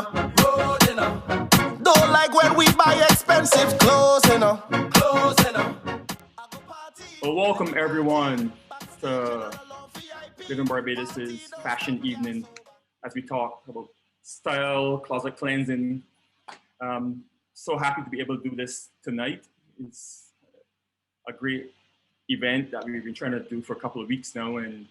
road, you know. Don't like when we buy expensive clothes, you know. Clothes, you know. Well, welcome everyone to Live in Barbados' fashion evening as we talk about style, closet cleansing. So happy to be able to do this tonight. It's a great event that we've been trying to do for a couple of weeks now, and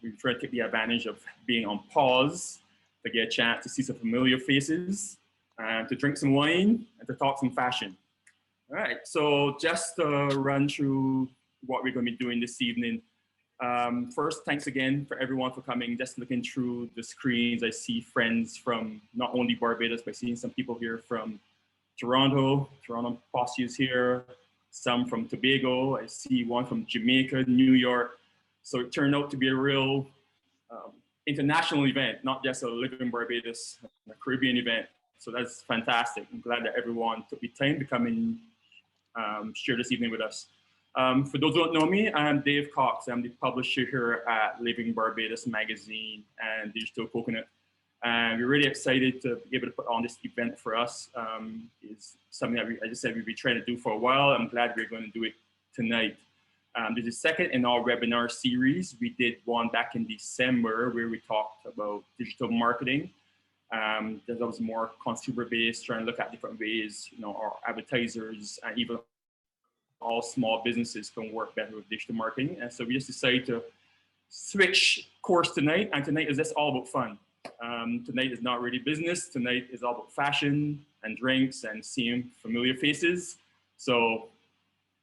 we've tried to take the advantage of being on pause to get a chance to see some familiar faces and to drink some wine and to talk some fashion. All right, so just to run through what we're going to be doing this evening. First, thanks again for everyone for coming. Just looking through the screens, I see friends from not only Barbados, but seeing some people here from Toronto posse is here, some from Tobago. I see one from Jamaica, New York. So it turned out to be a real international event, not just a Live in Barbados, a Caribbean event. So that's fantastic. I'm glad that everyone took the time to come and share this evening with us. For those who don't know me, I'm Dave Cox. I'm the publisher here at Living Barbados Magazine and Digital Coconut. And we're really excited to be able to put on this event for us. It's something that I just said we've been trying to do for a while. I'm glad we're going to do it tonight. This is second in our webinar series. We did one back in December where we talked about digital marketing. That was more consumer-based, trying to look at different ways, our advertisers and even all small businesses can work better with digital marketing. And so we just decided to switch course tonight. And tonight is just all about fun. Tonight is not really business. Tonight is all about fashion and drinks and seeing familiar faces. So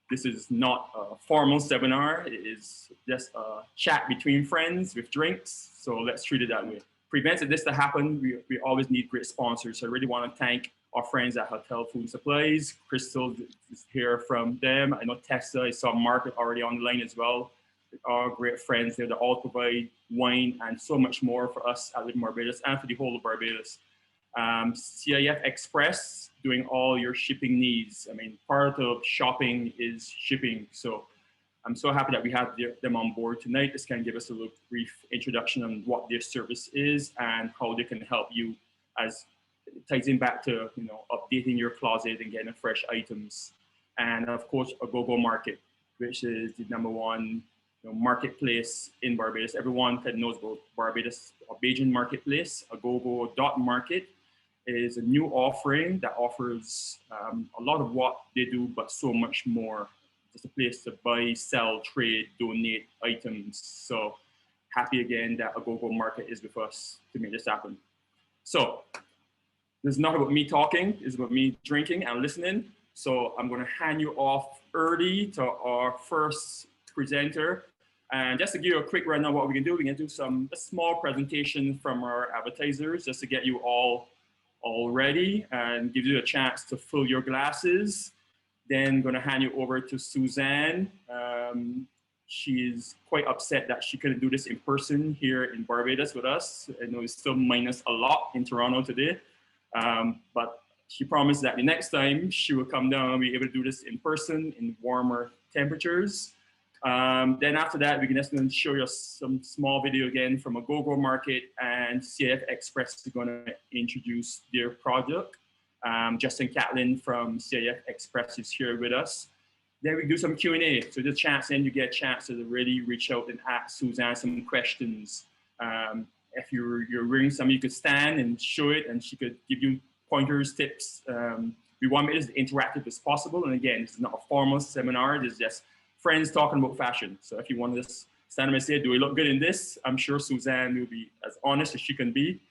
this is not a formal seminar. It is just a chat between friends with drinks. So let's treat it that way. Prevents this to happen, we always need great sponsors. So I really want to thank our friends at Hotel Food Supplies. Crystal is here from them. I know Tessa, I saw Margaret already on the line as well. Our great friends there that all provide wine and so much more for us at Live in Barbados and for the whole of Barbados. CIF Express doing all your shipping needs. I mean, part of shopping is shipping. So I'm so happy that we have them on board tonight. This can give us a little brief introduction on what their service is and how they can help you as it ties in back to updating your closet and getting fresh items. And of course, Agogo Market, which is the #1 marketplace in Barbados. Everyone that knows about Barbados or Bajan Marketplace. Agogo.market is a new offering that offers a lot of what they do, but so much more. Just a place to buy, sell, trade, donate items. So happy again that Agogo Market is with us to make this happen. So this is not about me talking, it's about me drinking and listening. So I'm going to hand you off early to our first presenter. And just to give you a quick rundown of what we can do, we can do a small presentation from our advertisers just to get you all ready and give you a chance to fill your glasses. Then I'm going to hand you over to Suzanne. She's quite upset that she couldn't do this in person here in Barbados with us. I know it's still minus a lot in Toronto today, but she promised that the next time she will come down and be able to do this in person in warmer temperatures. Then after that, we can just show you some small video again from Agogo Market, and CIF Express is going to introduce their product. Justin Catlin from CIF Express is here with us. Then we do some Q&A. So the chance, then you get a chance to really reach out and ask Suzanne some questions. If you're wearing something, you could stand and show it, and she could give you pointers, tips. We want to make this as interactive as possible. And again, this is not a formal seminar. This is just friends talking about fashion. So if you want to just stand up and say, do we look good in this? I'm sure Suzanne will be as honest as she can be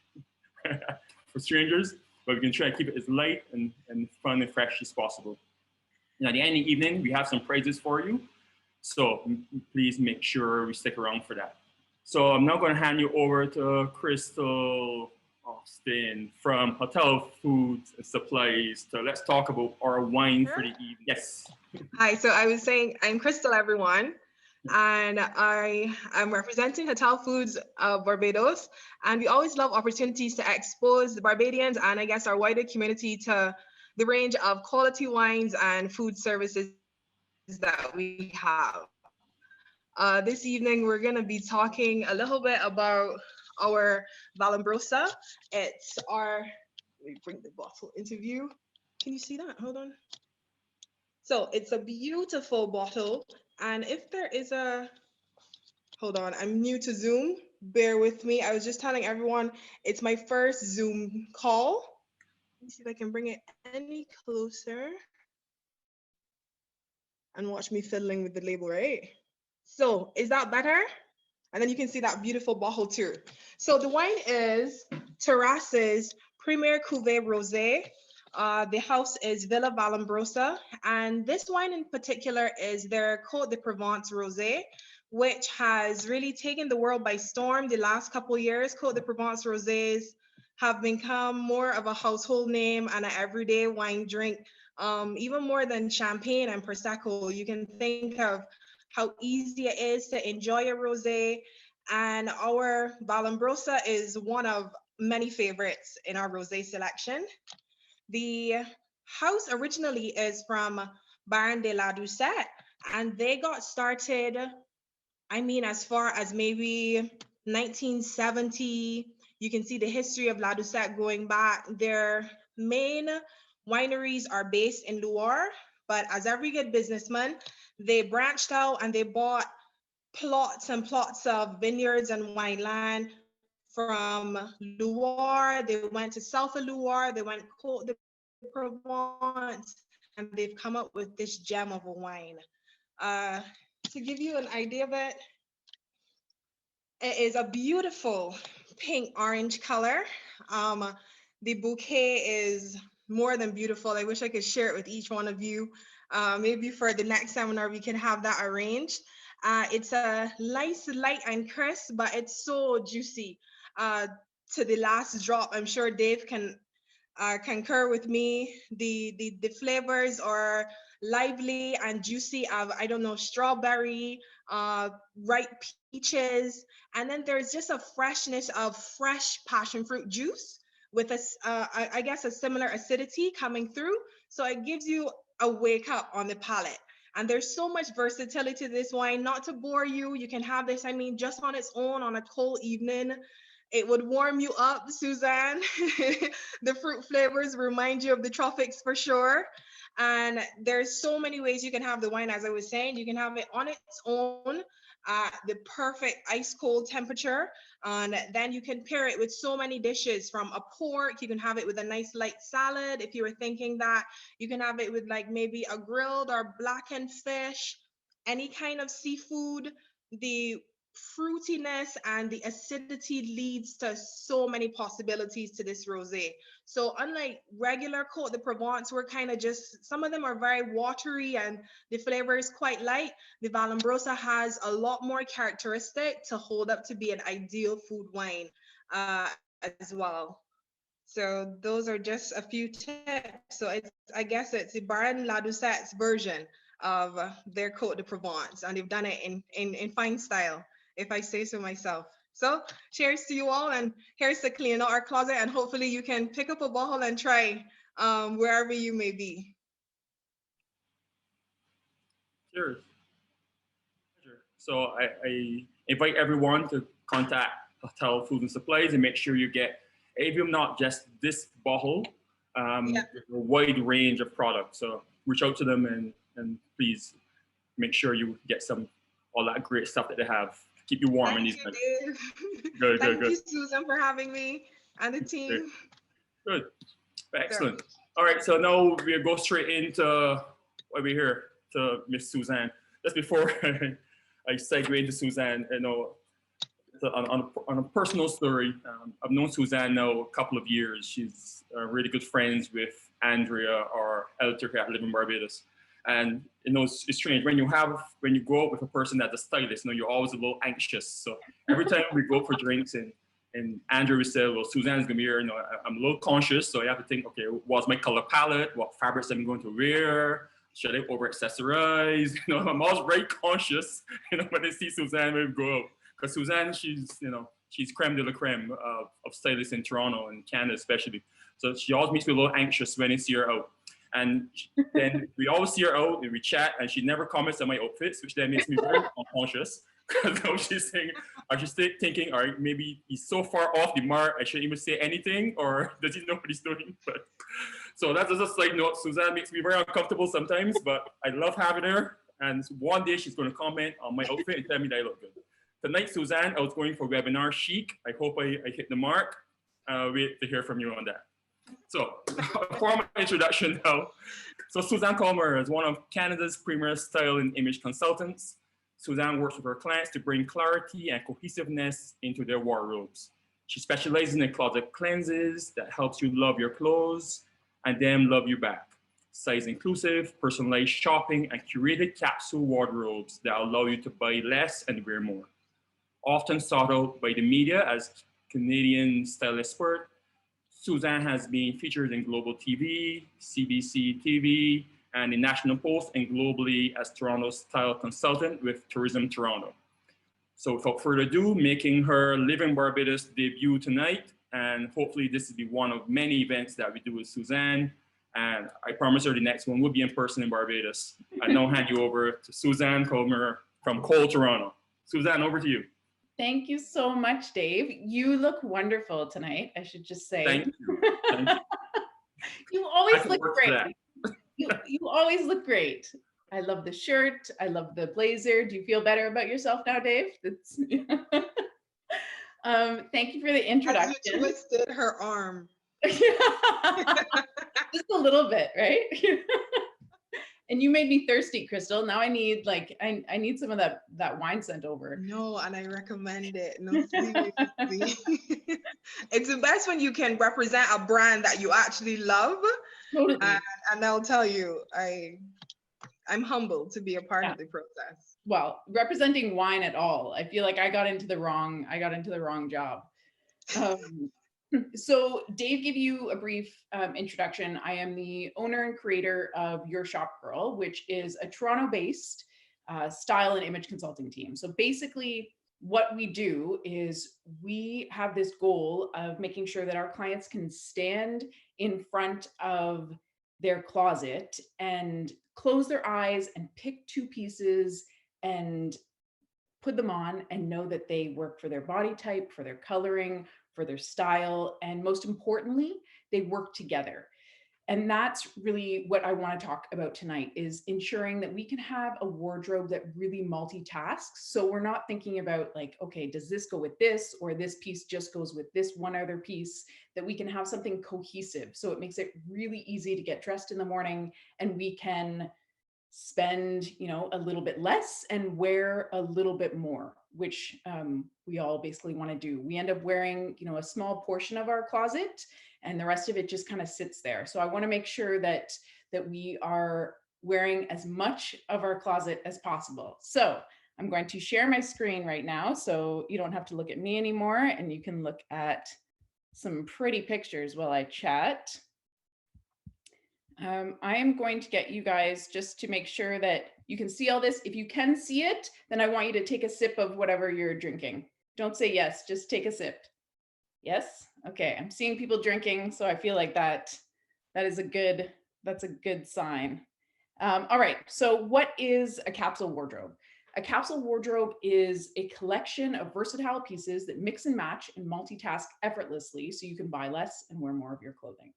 for strangers. But we can try to keep it as light and fun and fresh as possible. And at the end of the evening, we have some prizes for you. So please make sure we stick around for that. So I'm now going to hand you over to Crystal Austin from Hotel Food Supplies. So let's talk about our wine for the evening. Yes. Hi, so I was saying, I'm Crystal, everyone. And I am representing Hotel Foods of Barbados. And we always love opportunities to expose the Barbadians and I guess our wider community to the range of quality wines and food services that we have. This evening, we're going to be talking a little bit about our Vallombrosa. It's our Let me bring the bottle into view. Can you see that? Hold on. So it's a beautiful bottle. And if there is a, hold on, I'm new to Zoom. Bear with me. I was just telling everyone it's my first Zoom call. Let me see if I can bring it any closer. And watch me fiddling with the label, right? So is that better? And then you can see that beautiful bottle too. So the wine is Terrasse's Premier Cuvée Rosé. The house is Villa Vallombrosa. And this wine in particular is their Côte de Provence Rosé, which has really taken the world by storm the last couple of years. Côte de Provence Rosés have become more of a household name and an everyday wine drink, even more than champagne and Prosecco. You can think of how easy it is to enjoy a rosé. And our Vallombrosa is one of many favorites in our rosé selection. The house originally is from Baron de la Doucette, and they got started, I mean, as far as maybe 1970. You can see the history of La Doucette going back. Their main wineries are based in Loire, but as every good businessman, they branched out and they bought plots and plots of vineyards and wineland from Loire. They went to south of Loire, they went Côte de Provence, and they've come up with this gem of a wine. To give you an idea of it, it is a beautiful pink orange color. The bouquet is more than beautiful. I wish I could share it with each one of you. Maybe for the next seminar, we can have that arranged. It's a nice, light and crisp, but it's so juicy to the last drop. I'm sure Dave can concur with me. The flavors are lively and juicy of, I don't know, strawberry, ripe peaches, and then there's just a freshness of fresh passion fruit juice with I guess a similar acidity coming through. So it gives you a wake up on the palate. And there's so much versatility to this wine. Not to bore you, you can have this, I mean, just on its own on a cold evening. It would warm you up, Suzanne. The fruit flavors remind you of the tropics for sure. And there's so many ways you can have the wine, as I was saying. You can have it on its own at the perfect ice cold temperature. And then you can pair it with so many dishes, from a pork. You can have it with a nice light salad. If you were thinking that, you can have it with like maybe a grilled or blackened fish, any kind of seafood. The fruitiness and the acidity leads to so many possibilities to this rosé. So unlike regular Côte de Provence, we're kind of just, some of them are very watery and the flavor is quite light. The Vallombrosa has a lot more characteristic to hold up to be an ideal food wine as well. So those are just a few tips. So it's, I guess it's the Baron La Doucette's version of their Côte de Provence, and they've done it in fine style, if I say so myself. So cheers to you all, and here's to clean out our closet, and hopefully you can pick up a bottle and try wherever you may be. Cheers. So I invite everyone to contact Hotel Food and Supplies and make sure you get, even not just this bottle, a wide range of products. So reach out to them and please make sure you get all that great stuff that they have to keep you warm. Thank you, Dave. Thank you, Susan, for having me and the team. Good. Excellent. All right, so now we'll go straight into why we're here, to Miss Suzanne. Just before I segue into Suzanne, you know, on a personal story, I've known Suzanne now a couple of years. She's really good friends with Andrea, our editor here at Live in Barbados. And you know, it's strange when you go out with a person that's a stylist, you know, you're always a little anxious. So every time we go for drinks and Andrea would say, well, Suzanne's gonna be here, you know, I'm a little conscious. So you have to think, okay, what's my color palette? What fabrics I'm going to wear? Should I over accessorize? You know, I'm always very conscious, you know, when I see Suzanne when we go out. Because Suzanne, she's creme de la creme of stylists in Toronto and Canada especially. So she always makes me a little anxious when I see her out. And then we always see her out and we chat, and she never comments on my outfits, which then makes me very unconscious. Because now she's saying, I just thinking, all right, maybe he's so far off the mark, I shouldn't even say anything, or does he know what he's doing? But so that's just a side note. Suzanne makes me very uncomfortable sometimes, but I love having her. And one day she's going to comment on my outfit and tell me that I look good. Tonight, Suzanne, I was going for webinar chic. I hope I hit the mark. Wait to hear from you on that. So for my introduction now. So Suzanne Colmer is one of Canada's premier style and image consultants. Suzanne works with her clients to bring clarity and cohesiveness into their wardrobes. She specializes in closet cleanses that helps you love your clothes and them love you back. Size inclusive, personalized shopping, and curated capsule wardrobes that allow you to buy less and wear more. Often sought out by the media as Canadian Stylist Suzanne, Suzanne has been featured in Global TV, CBC TV, and in National Post, and globally as Toronto's style consultant with Tourism Toronto. So without further ado, making her Live in Barbados debut tonight, and hopefully this will be one of many events that we do with Suzanne, and I promise her the next one will be in person in Barbados. I now hand you over to Suzanne Colmer from Cole, Toronto. Suzanne, over to you. Thank you so much, Dave. You look wonderful tonight, I should just say. Thank you. Thank you. You always look great. You always look great. I love the shirt. I love the blazer. Do you feel better about yourself now, Dave? Thank you for the introduction. As you twisted her arm. Just a little bit, right? And you made me thirsty, Crystal. Now I need I need some of that wine sent over. No, and I recommend it. No, seriously. It's the best when you can represent a brand that you actually love. Totally. And I'll tell you, I'm humbled to be a part of the process. Well, representing wine at all, I feel like I got into the wrong job. So Dave gave you a brief introduction. I am the owner and creator of Your Shop Girl, which is a Toronto-based style and image consulting team. So basically what we do is we have this goal of making sure that our clients can stand in front of their closet and close their eyes and pick two pieces and put them on and know that they work for their body type, for their coloring, for their style, and most importantly, they work together. And that's really what I want to talk about tonight, is ensuring that we can have a wardrobe that really multitasks. So we're not thinking about like, okay, does this go with this, or this piece just goes with this one other piece, that we can have something cohesive. So it makes it really easy to get dressed in the morning, and we can spend, a little bit less and wear a little bit more, which we all basically want to do. We end up wearing, a small portion of our closet, and the rest of it just kind of sits there. So I want to make sure that we are wearing as much of our closet as possible. So I'm going to share my screen right now, so you don't have to look at me anymore, and you can look at some pretty pictures while I chat. I am going to get you guys, just to make sure that you can see all this. If you can see it, then I want you to take a sip of whatever you're drinking. Don't say yes, just take a sip. Yes? Okay, I'm seeing people drinking, so I feel like that's a good sign. All right, so what is a capsule wardrobe? A capsule wardrobe is a collection of versatile pieces that mix and match and multitask effortlessly, so you can buy less and wear more of your clothing.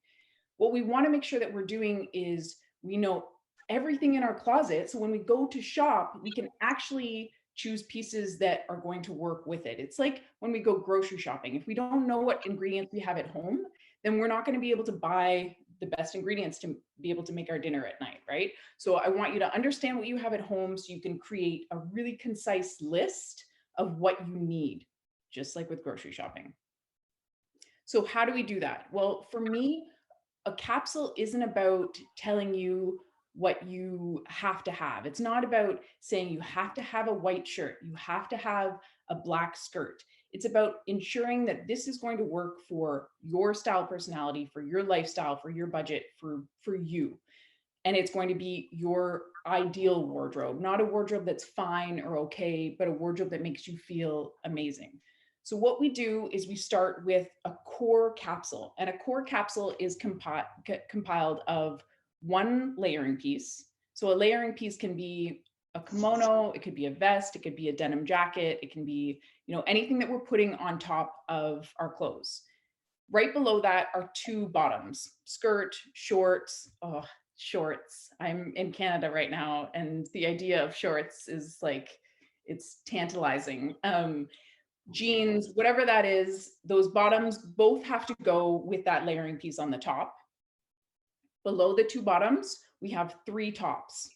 What we want to make sure that we're doing is we know everything in our closet. So when we go to shop, we can actually choose pieces that are going to work with it. It's like when we go grocery shopping. If we don't know what ingredients we have at home, then we're not going to be able to buy the best ingredients to be able to make our dinner at night, right? So I want you to understand what you have at home so you can create a really concise list of what you need, just like with grocery shopping. So how do we do that? Well, for me, a capsule isn't about telling you what you have to have. It's not about saying you have to have a white shirt, you have to have a black skirt. It's about ensuring that this is going to work for your style personality, for your lifestyle, for your budget, for you. And it's going to be your ideal wardrobe, not a wardrobe that's fine or okay, but a wardrobe that makes you feel amazing. So what we do is we start with a core capsule, and a core capsule is compiled of one layering piece. So a layering piece can be a kimono, it could be a vest, it could be a denim jacket, it can be, anything that we're putting on top of our clothes. Right below that are two bottoms, skirt, shorts. Oh, shorts. I'm in Canada right now, and the idea of shorts is like, it's tantalizing. Jeans, whatever that is, those bottoms both have to go with that layering piece on the top. Below the two bottoms, we have three tops.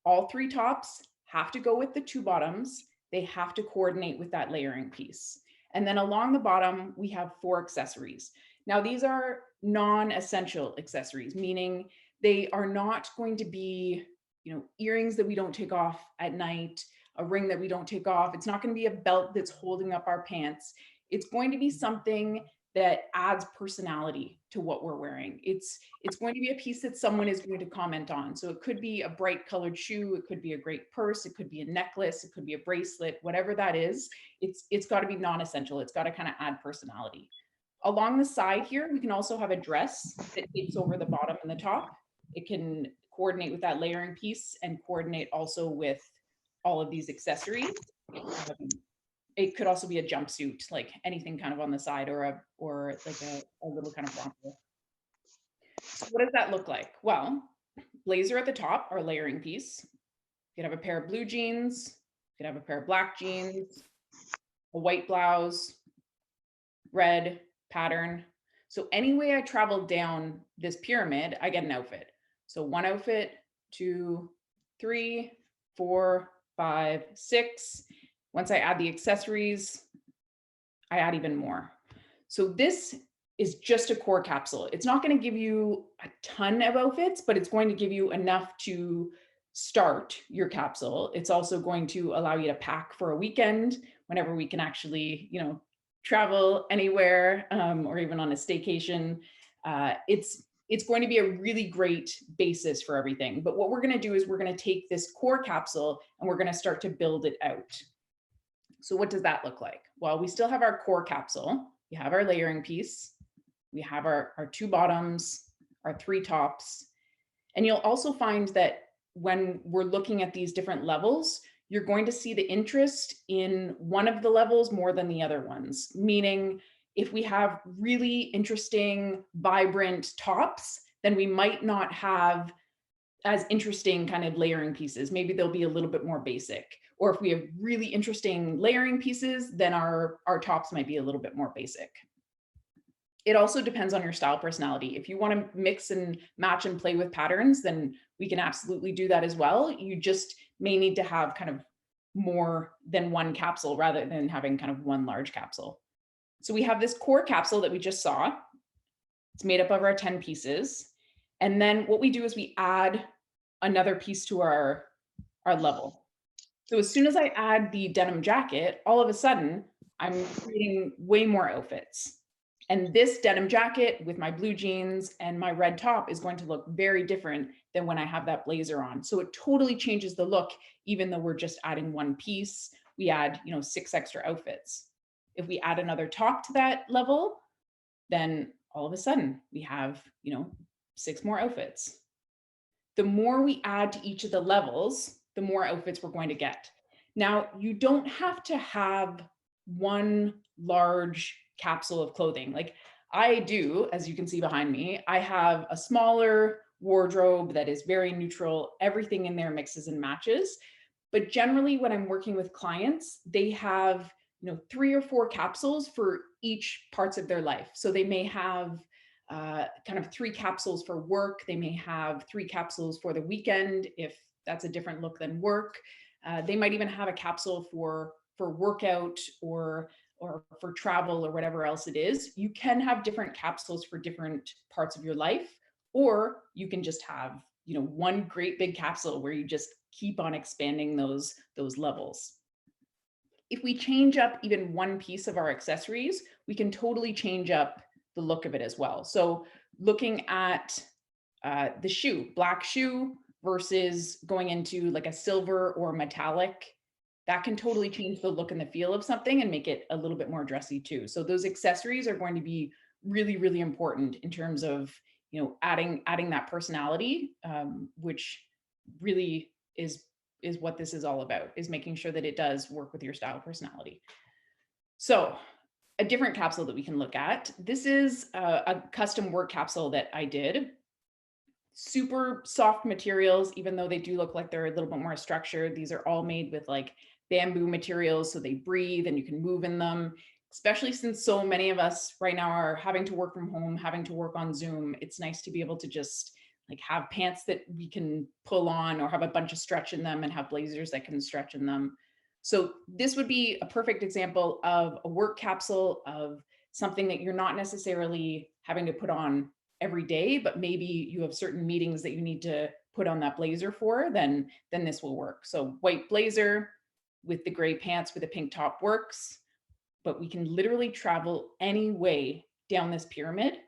All three tops have to go with the two bottoms. They have to coordinate with that layering piece. And then along the bottom, we have four accessories. Now, these are non-essential accessories, meaning they are not going to be, earrings that we don't take off at night, a ring that we don't take off. It's not going to be a belt that's holding up our pants. It's going to be something that adds personality to what we're wearing. It's going to be a piece that someone is going to comment on. So it could be a bright colored shoe, it could be a great purse, it could be a necklace, it could be a bracelet, whatever that is, it's got to be non-essential. It's got to kind of add personality. Along the side here, we can also have a dress that takes over the bottom and the top. It can coordinate with that layering piece and coordinate also with all of these accessories. It could also be a jumpsuit, like anything kind of on the side, or like a little kind of romper. So what does that look like? Well, blazer at the top, our layering piece. You could have a pair of blue jeans, you could have a pair of black jeans, a white blouse, red pattern. So any way I travel down this pyramid, I get an outfit. So one outfit, 2, 3, 4, 5, 6. Once I add the accessories, I add even more. So this is just a core capsule. It's not going to give you a ton of outfits, but it's going to give you enough to start your capsule. It's also going to allow you to pack for a weekend whenever we can actually, travel anywhere, or even on a staycation. It's going to be a really great basis for everything. But what we're going to do is we're going to take this core capsule and we're going to start to build it out. So what does that look like? Well, we still have our core capsule. We have our layering piece. We have our two bottoms, our three tops. And you'll also find that when we're looking at these different levels, you're going to see the interest in one of the levels more than the other ones. Meaning, if we have really interesting, vibrant tops, then we might not have as interesting kind of layering pieces. Maybe they'll be a little bit more basic. Or if we have really interesting layering pieces, then our tops might be a little bit more basic. It also depends on your style personality. If you want to mix and match and play with patterns, then we can absolutely do that as well. You just may need to have kind of more than one capsule rather than having kind of one large capsule. So we have this core capsule that we just saw. It's made up of our 10 pieces. And then what we do is we add another piece to our level. So as soon as I add the denim jacket, all of a sudden I'm creating way more outfits. And this denim jacket with my blue jeans and my red top is going to look very different than when I have that blazer on. So it totally changes the look, even though we're just adding one piece. We add, 6 extra outfits. If we add another top to that level, then all of a sudden we have, 6 more outfits. The more we add to each of the levels, the more outfits we're going to get. Now, you don't have to have one large capsule of clothing. Like I do, as you can see behind me, I have a smaller wardrobe that is very neutral. Everything in there mixes and matches. But generally, when I'm working with clients, they have 3 or 4 capsules for each parts of their life. So they may have kind of 3 capsules for work. They may have 3 capsules for the weekend, if that's a different look than work. They might even have a capsule for workout or for travel or whatever else it is. You can have different capsules for different parts of your life, or you can just have, one great big capsule where you just keep on expanding those levels. If we change up even one piece of our accessories, we can totally change up the look of it as well. So looking at the shoe, black shoe versus going into like a silver or metallic, that can totally change the look and the feel of something and make it a little bit more dressy too. So those accessories are going to be really, really important in terms of, adding that personality, which really is what this is all about, is making sure that it does work with your style personality. So a different capsule that we can look at, this is a custom work capsule that I did. Super soft materials, even though they do look like they're a little bit more structured. These are all made with like bamboo materials, so they breathe and you can move in them, especially since so many of us right now are having to work from home, having to work on Zoom. It's nice to be able to just like have pants that we can pull on, or have a bunch of stretch in them, and have blazers that can stretch in them. So this would be a perfect example of a work capsule of something that you're not necessarily having to put on every day, but maybe you have certain meetings that you need to put on that blazer for, then this will work. So white blazer with the gray pants with a pink top works, but we can literally travel any way down this pyramid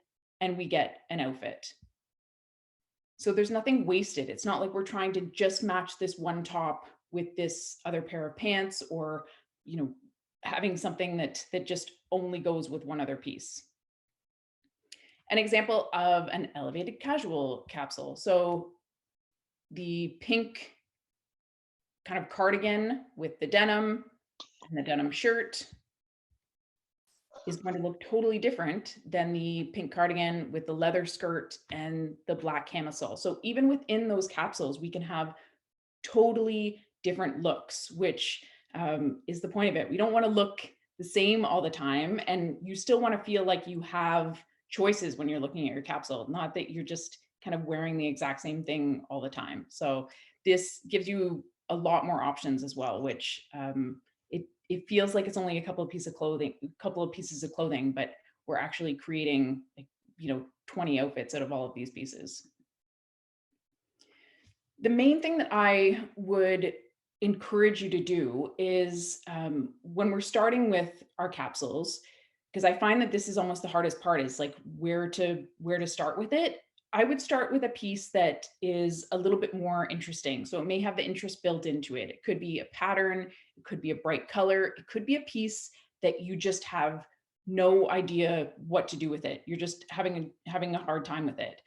and we get an outfit. So there's nothing wasted. It's not like we're trying to just match this one top with this other pair of pants, or, you know, having something that just only goes with one other piece. An example of an elevated casual capsule. So the pink kind of cardigan with the denim and the denim shirt is going to look totally different than the pink cardigan with the leather skirt and the black camisole. So even within those capsules, we can have totally different looks, which is the point of it. We don't want to look the same all the time, and you still want to feel like you have choices when you're looking at your capsule, not that you're just kind of wearing the exact same thing all the time. So this gives you a lot more options as well, which it feels like it's only a couple of pieces of clothing, but we're actually creating, like, 20 outfits out of all of these pieces. The main thing that I would encourage you to do is when we're starting with our capsules, because I find that this is almost the hardest part, is like where to start with it. I would start with a piece that is a little bit more interesting. So it may have the interest built into it. It could be a pattern, it could be a bright color, it could be a piece that you just have no idea what to do with it. You're just having a hard time with it.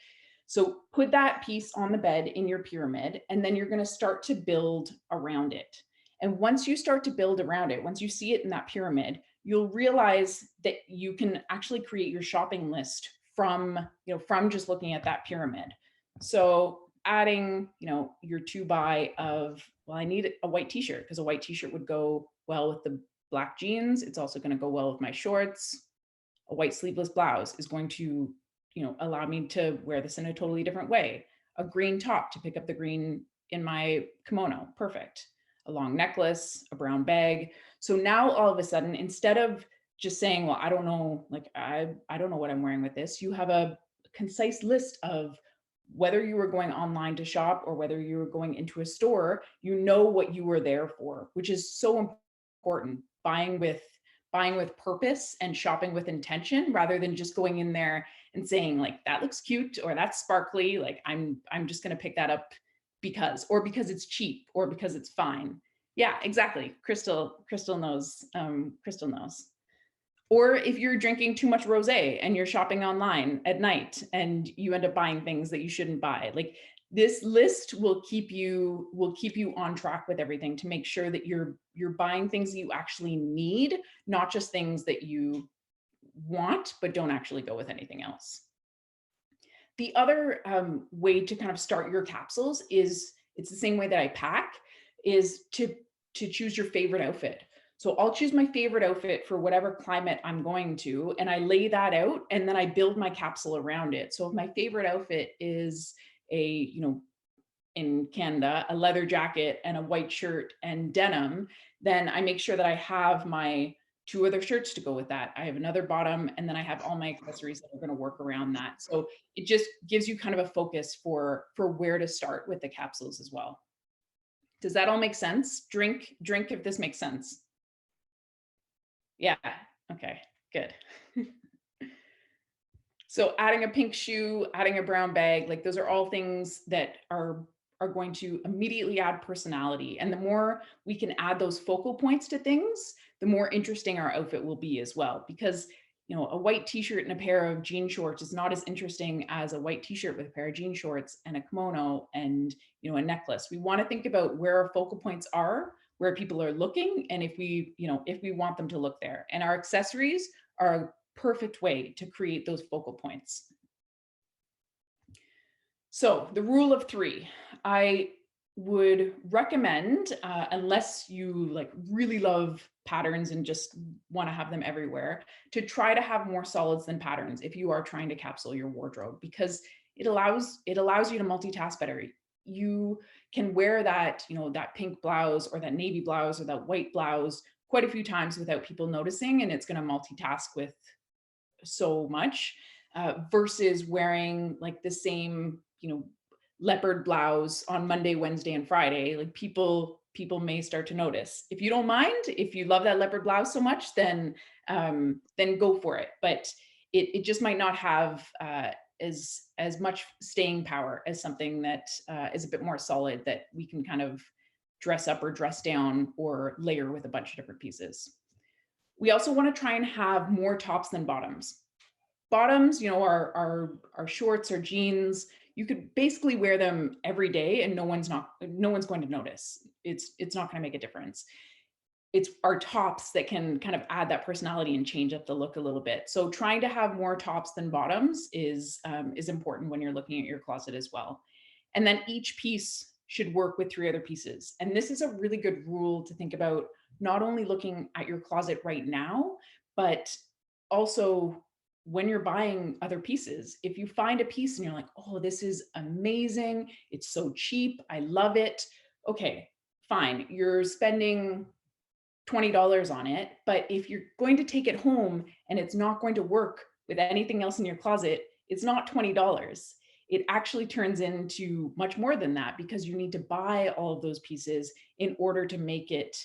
So put that piece on the bed in your pyramid, and then you're going to start to build around it. And once you start to build around it, once you see it in that pyramid, you'll realize that you can actually create your shopping list from just looking at that pyramid. So adding, your to buy of, well, I need a white t-shirt, because a white t-shirt would go well with the black jeans. It's also going to go well with my shorts. A white sleeveless blouse is going to, allow me to wear this in a totally different way. A green top to pick up the green in my kimono. Perfect. A long necklace, a brown bag. So now all of a sudden, instead of just saying, well, I don't know, like, I don't know what I'm wearing with this, you have a concise list of, whether you were going online to shop or whether you were going into a store, you know what you were there for, which is so important. Buying with purpose and shopping with intention, rather than just going in there and saying, like, that looks cute, or that's sparkly, like I'm just going to pick that up because it's cheap, or because it's fine. Yeah, exactly. Crystal knows. Crystal knows. Or if you're drinking too much rosé and you're shopping online at night and you end up buying things that you shouldn't buy, like, this list will keep you on track with everything, to make sure that you're buying things that you actually need, not just things that you want but don't actually go with anything else. The other way to kind of start your capsules is, it's the same way that I pack, is to choose your favorite outfit. So I'll choose my favorite outfit for whatever climate I'm going to, and I lay that out, and then I build my capsule around it. So if my favorite outfit is in Canada, a leather jacket and a white shirt and denim, then I make sure that I have my 2 other shirts to go with that. I have another bottom, and then I have all my accessories that are going to work around that. So it just gives you kind of a focus for where to start with the capsules as well. Does that all make sense? Drink if this makes sense. Yeah, okay, good. So adding a pink shoe, adding a brown bag, like, those are all things that are going to immediately add personality. And the more we can add those focal points to things, the more interesting our outfit will be as well. Because a white t-shirt and a pair of jean shorts is not as interesting as a white t-shirt with a pair of jean shorts and a kimono and, a necklace. We want to think about where our focal points are, where people are looking, and if we want them to look there. And our accessories are a perfect way to create those focal points. So the rule of 3, I would recommend, unless you really love patterns and just want to have them everywhere, to try to have more solids than patterns if you are trying to capsule your wardrobe, because it allows you to multitask better. You can wear that, that pink blouse or that navy blouse or that white blouse quite a few times without people noticing, and it's going to multitask with so much, versus wearing the same, leopard blouse on Monday, Wednesday, and Friday. People may start to notice. If you don't mind, if you love that leopard blouse so much, then go for it. But it just might not have as much staying power as something that is a bit more solid, that we can kind of dress up or dress down or layer with a bunch of different pieces. We also want to try and have more tops than bottoms. Bottoms, our shorts or jeans, you could basically wear them every day and no one's going to notice. It's not going to make a difference. It's our tops that can kind of add that personality and change up the look a little bit. So trying to have more tops than bottoms is important when you're looking at your closet as well. And then each piece should work with 3 other pieces. And this is a really good rule to think about, not only looking at your closet right now, but also when you're buying other pieces. If you find a piece and you're like, oh, this is amazing, it's so cheap, I love it. Okay, fine, you're spending $20 on it. But if you're going to take it home and it's not going to work with anything else in your closet, it's not $20. It actually turns into much more than that, because you need to buy all of those pieces in order to make it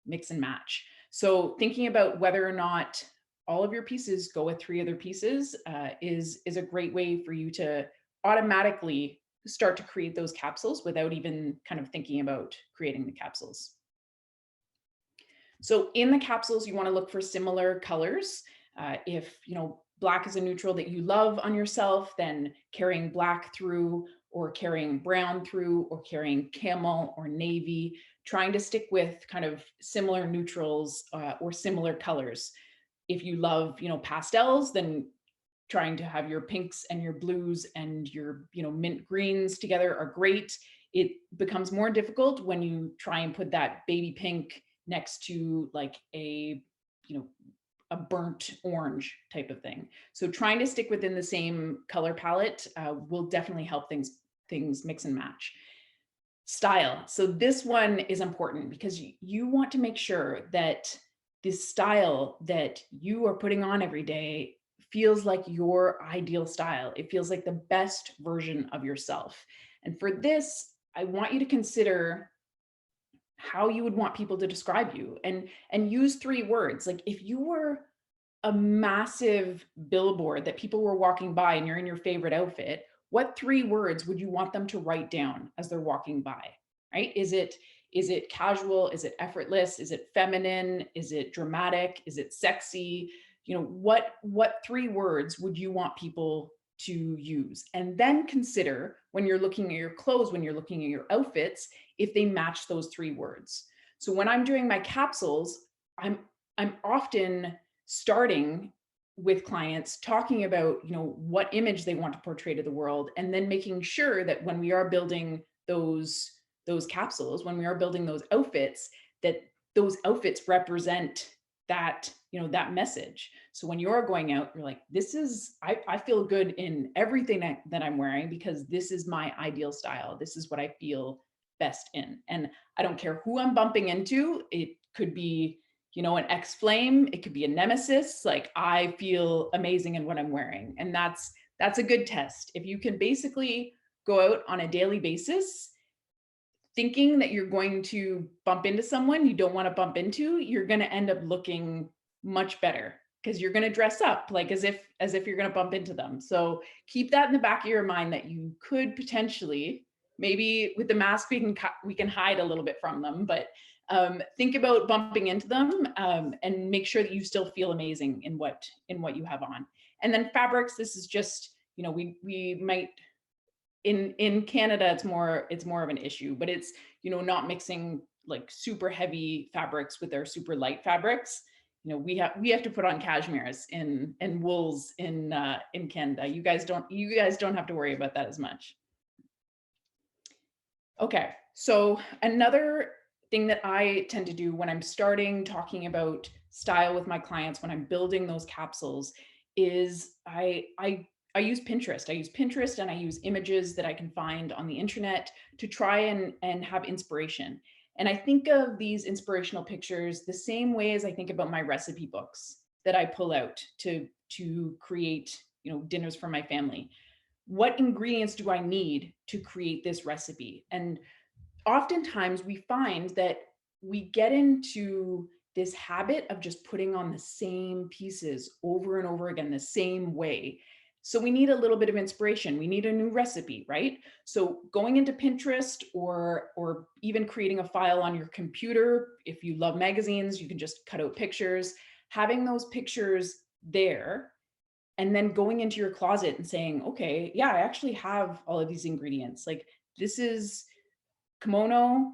mix and match. So thinking about whether or not all of your pieces go with 3 other pieces is a great way for you to automatically start to create those capsules without even kind of thinking about creating the capsules. So in the capsules, you want to look for similar colors. If black is a neutral that you love on yourself, then carrying black through, or carrying brown through, or carrying camel or navy, trying to stick with kind of similar neutrals or similar colors. If you love, pastels, then trying to have your pinks and your blues and your, mint greens together are great. It becomes more difficult when you try and put that baby pink next to a burnt orange type of thing. So trying to stick within the same color palette will definitely help things mix and match. Style. So this one is important, because you want to make sure that the style that you are putting on every day feels like your ideal style. It feels like the best version of yourself. And for this, I want you to consider how you would want people to describe you, and use 3 words. If you were a massive billboard that people were walking by and you're in your favorite outfit, what 3 words would you want them to write down as they're walking by, right? Is it casual? Is it effortless? Is it feminine? Is it dramatic? Is it sexy? What 3 words would you want people to use? And then consider, when you're looking at your clothes, when you're looking at your outfits, if they match those 3 words. So when I'm doing my capsules, I'm often starting with clients talking about, what image they want to portray to the world, and then making sure that when we are building those capsules, when we are building those outfits, that those outfits represent that, that message. So when you're going out, you're like, I feel good in everything that I'm wearing, because this is my ideal style. This is what I feel best in. And I don't care who I'm bumping into. It could be, an ex-flame. It could be a nemesis. I feel amazing in what I'm wearing. And that's a good test. If you can basically go out on a daily basis thinking that you're going to bump into someone you don't want to bump into, you're going to end up looking much better, because you're going to dress up as if you're going to bump into them. So keep that in the back of your mind, that you could potentially, maybe with the mask we can hide a little bit from them, but think about bumping into them, and make sure that you still feel amazing in what you have on. And then fabrics, this is just, we might, in Canada, it's more of an issue, but it's, not mixing like super heavy fabrics with their super light fabrics. We have to put on cashmeres and wools in Canada. You guys don't have to worry about that as much. Okay, so another thing that I tend to do when I'm starting talking about style with my clients, when I'm building those capsules, is I use Pinterest. I use Pinterest and I use images that I can find on the internet to try and have inspiration. And I think of these inspirational pictures the same way as I think about my recipe books that I pull out to create, dinners for my family. What ingredients do I need to create this recipe? And oftentimes we find that we get into this habit of just putting on the same pieces over and over again, the same way. So we need a little bit of inspiration. We need a new recipe, right? So going into Pinterest or even creating a file on your computer, if you love magazines, you can just cut out pictures, having those pictures there, and then going into your closet and saying, okay, yeah, I actually have all of these ingredients. Like this is kimono,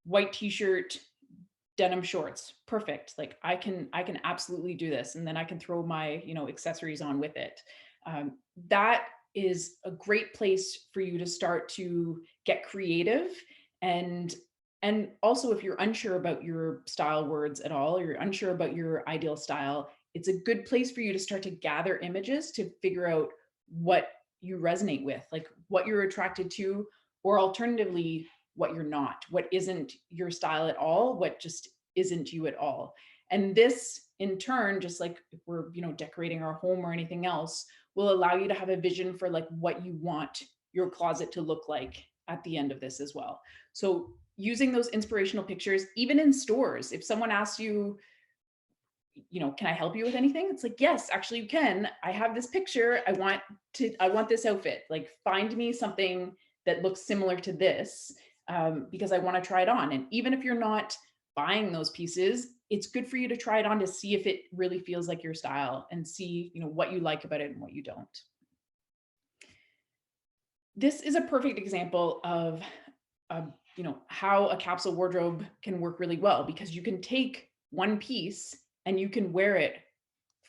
white t-shirt, denim shorts, perfect. Like I can absolutely do this. And then I can throw my, accessories on with it. That is a great place for you to start to get creative. And also, if you're unsure about your style words at all, or you're unsure about your ideal style, it's a good place for you to start to gather images to figure out what you resonate with, like what you're attracted to, or alternatively, what you're not, what isn't your style at all, what just isn't you at all. And this in turn, just like if we're, decorating our home or anything else, will allow you to have a vision for like what you want your closet to look like at the end of this as well. So using those inspirational pictures, even in stores, if someone asks you, can I help you with anything? It's like, yes, actually you can. I have this picture. I want this outfit. Like find me something that looks similar to this, because I want to try it on. And even if you're not buying those pieces, it's good for you to try it on to see if it really feels like your style and see, what you like about it and what you don't. This is a perfect example of, how a capsule wardrobe can work really well, because you can take one piece and you can wear it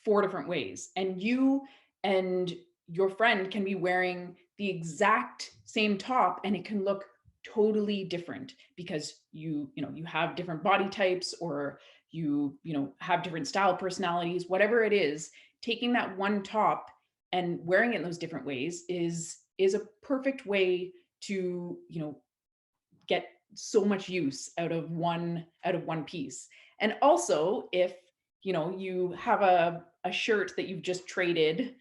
4 different ways. And you and your friend can be wearing the exact same top and it can look totally different because you have different body types, or you have different style personalities, whatever it is. Taking that one top and wearing it in those different ways is a perfect way to get so much use out of one piece. And also, if you have a shirt that you've just traded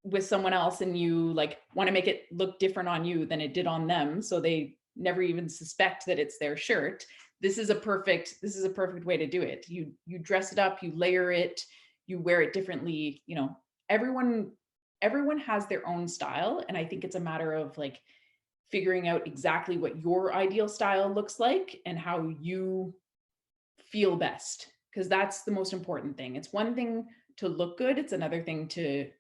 with someone else and you like want to make it look different on you than it did on them, so they never even suspect that it's their shirt, this is a perfect way to do it. You dress it up, you layer it, you wear it differently. Everyone has their own style, and I think it's a matter of like figuring out exactly what your ideal style looks like and how you feel best, because that's the most important thing. It's one thing to look good, it's another thing to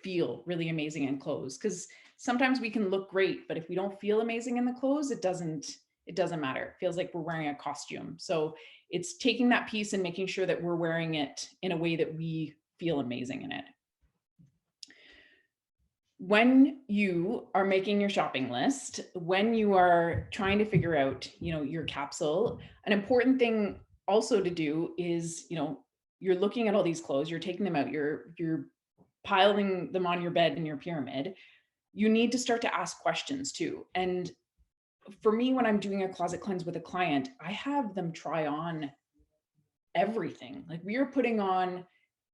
feel really amazing in clothes, because sometimes we can look great, but if we don't feel amazing in the clothes, it doesn't matter. It feels like we're wearing a costume. So it's taking that piece and making sure that we're wearing it in a way that we feel amazing in it. When you are making your shopping list, when you are trying to figure out, your capsule, an important thing also to do is, you're looking at all these clothes, you're taking them out, you're piling them on your bed in your pyramid. You need to start to ask questions too. And for me, when I'm doing a closet cleanse with a client, I have them try on everything. Like we are putting on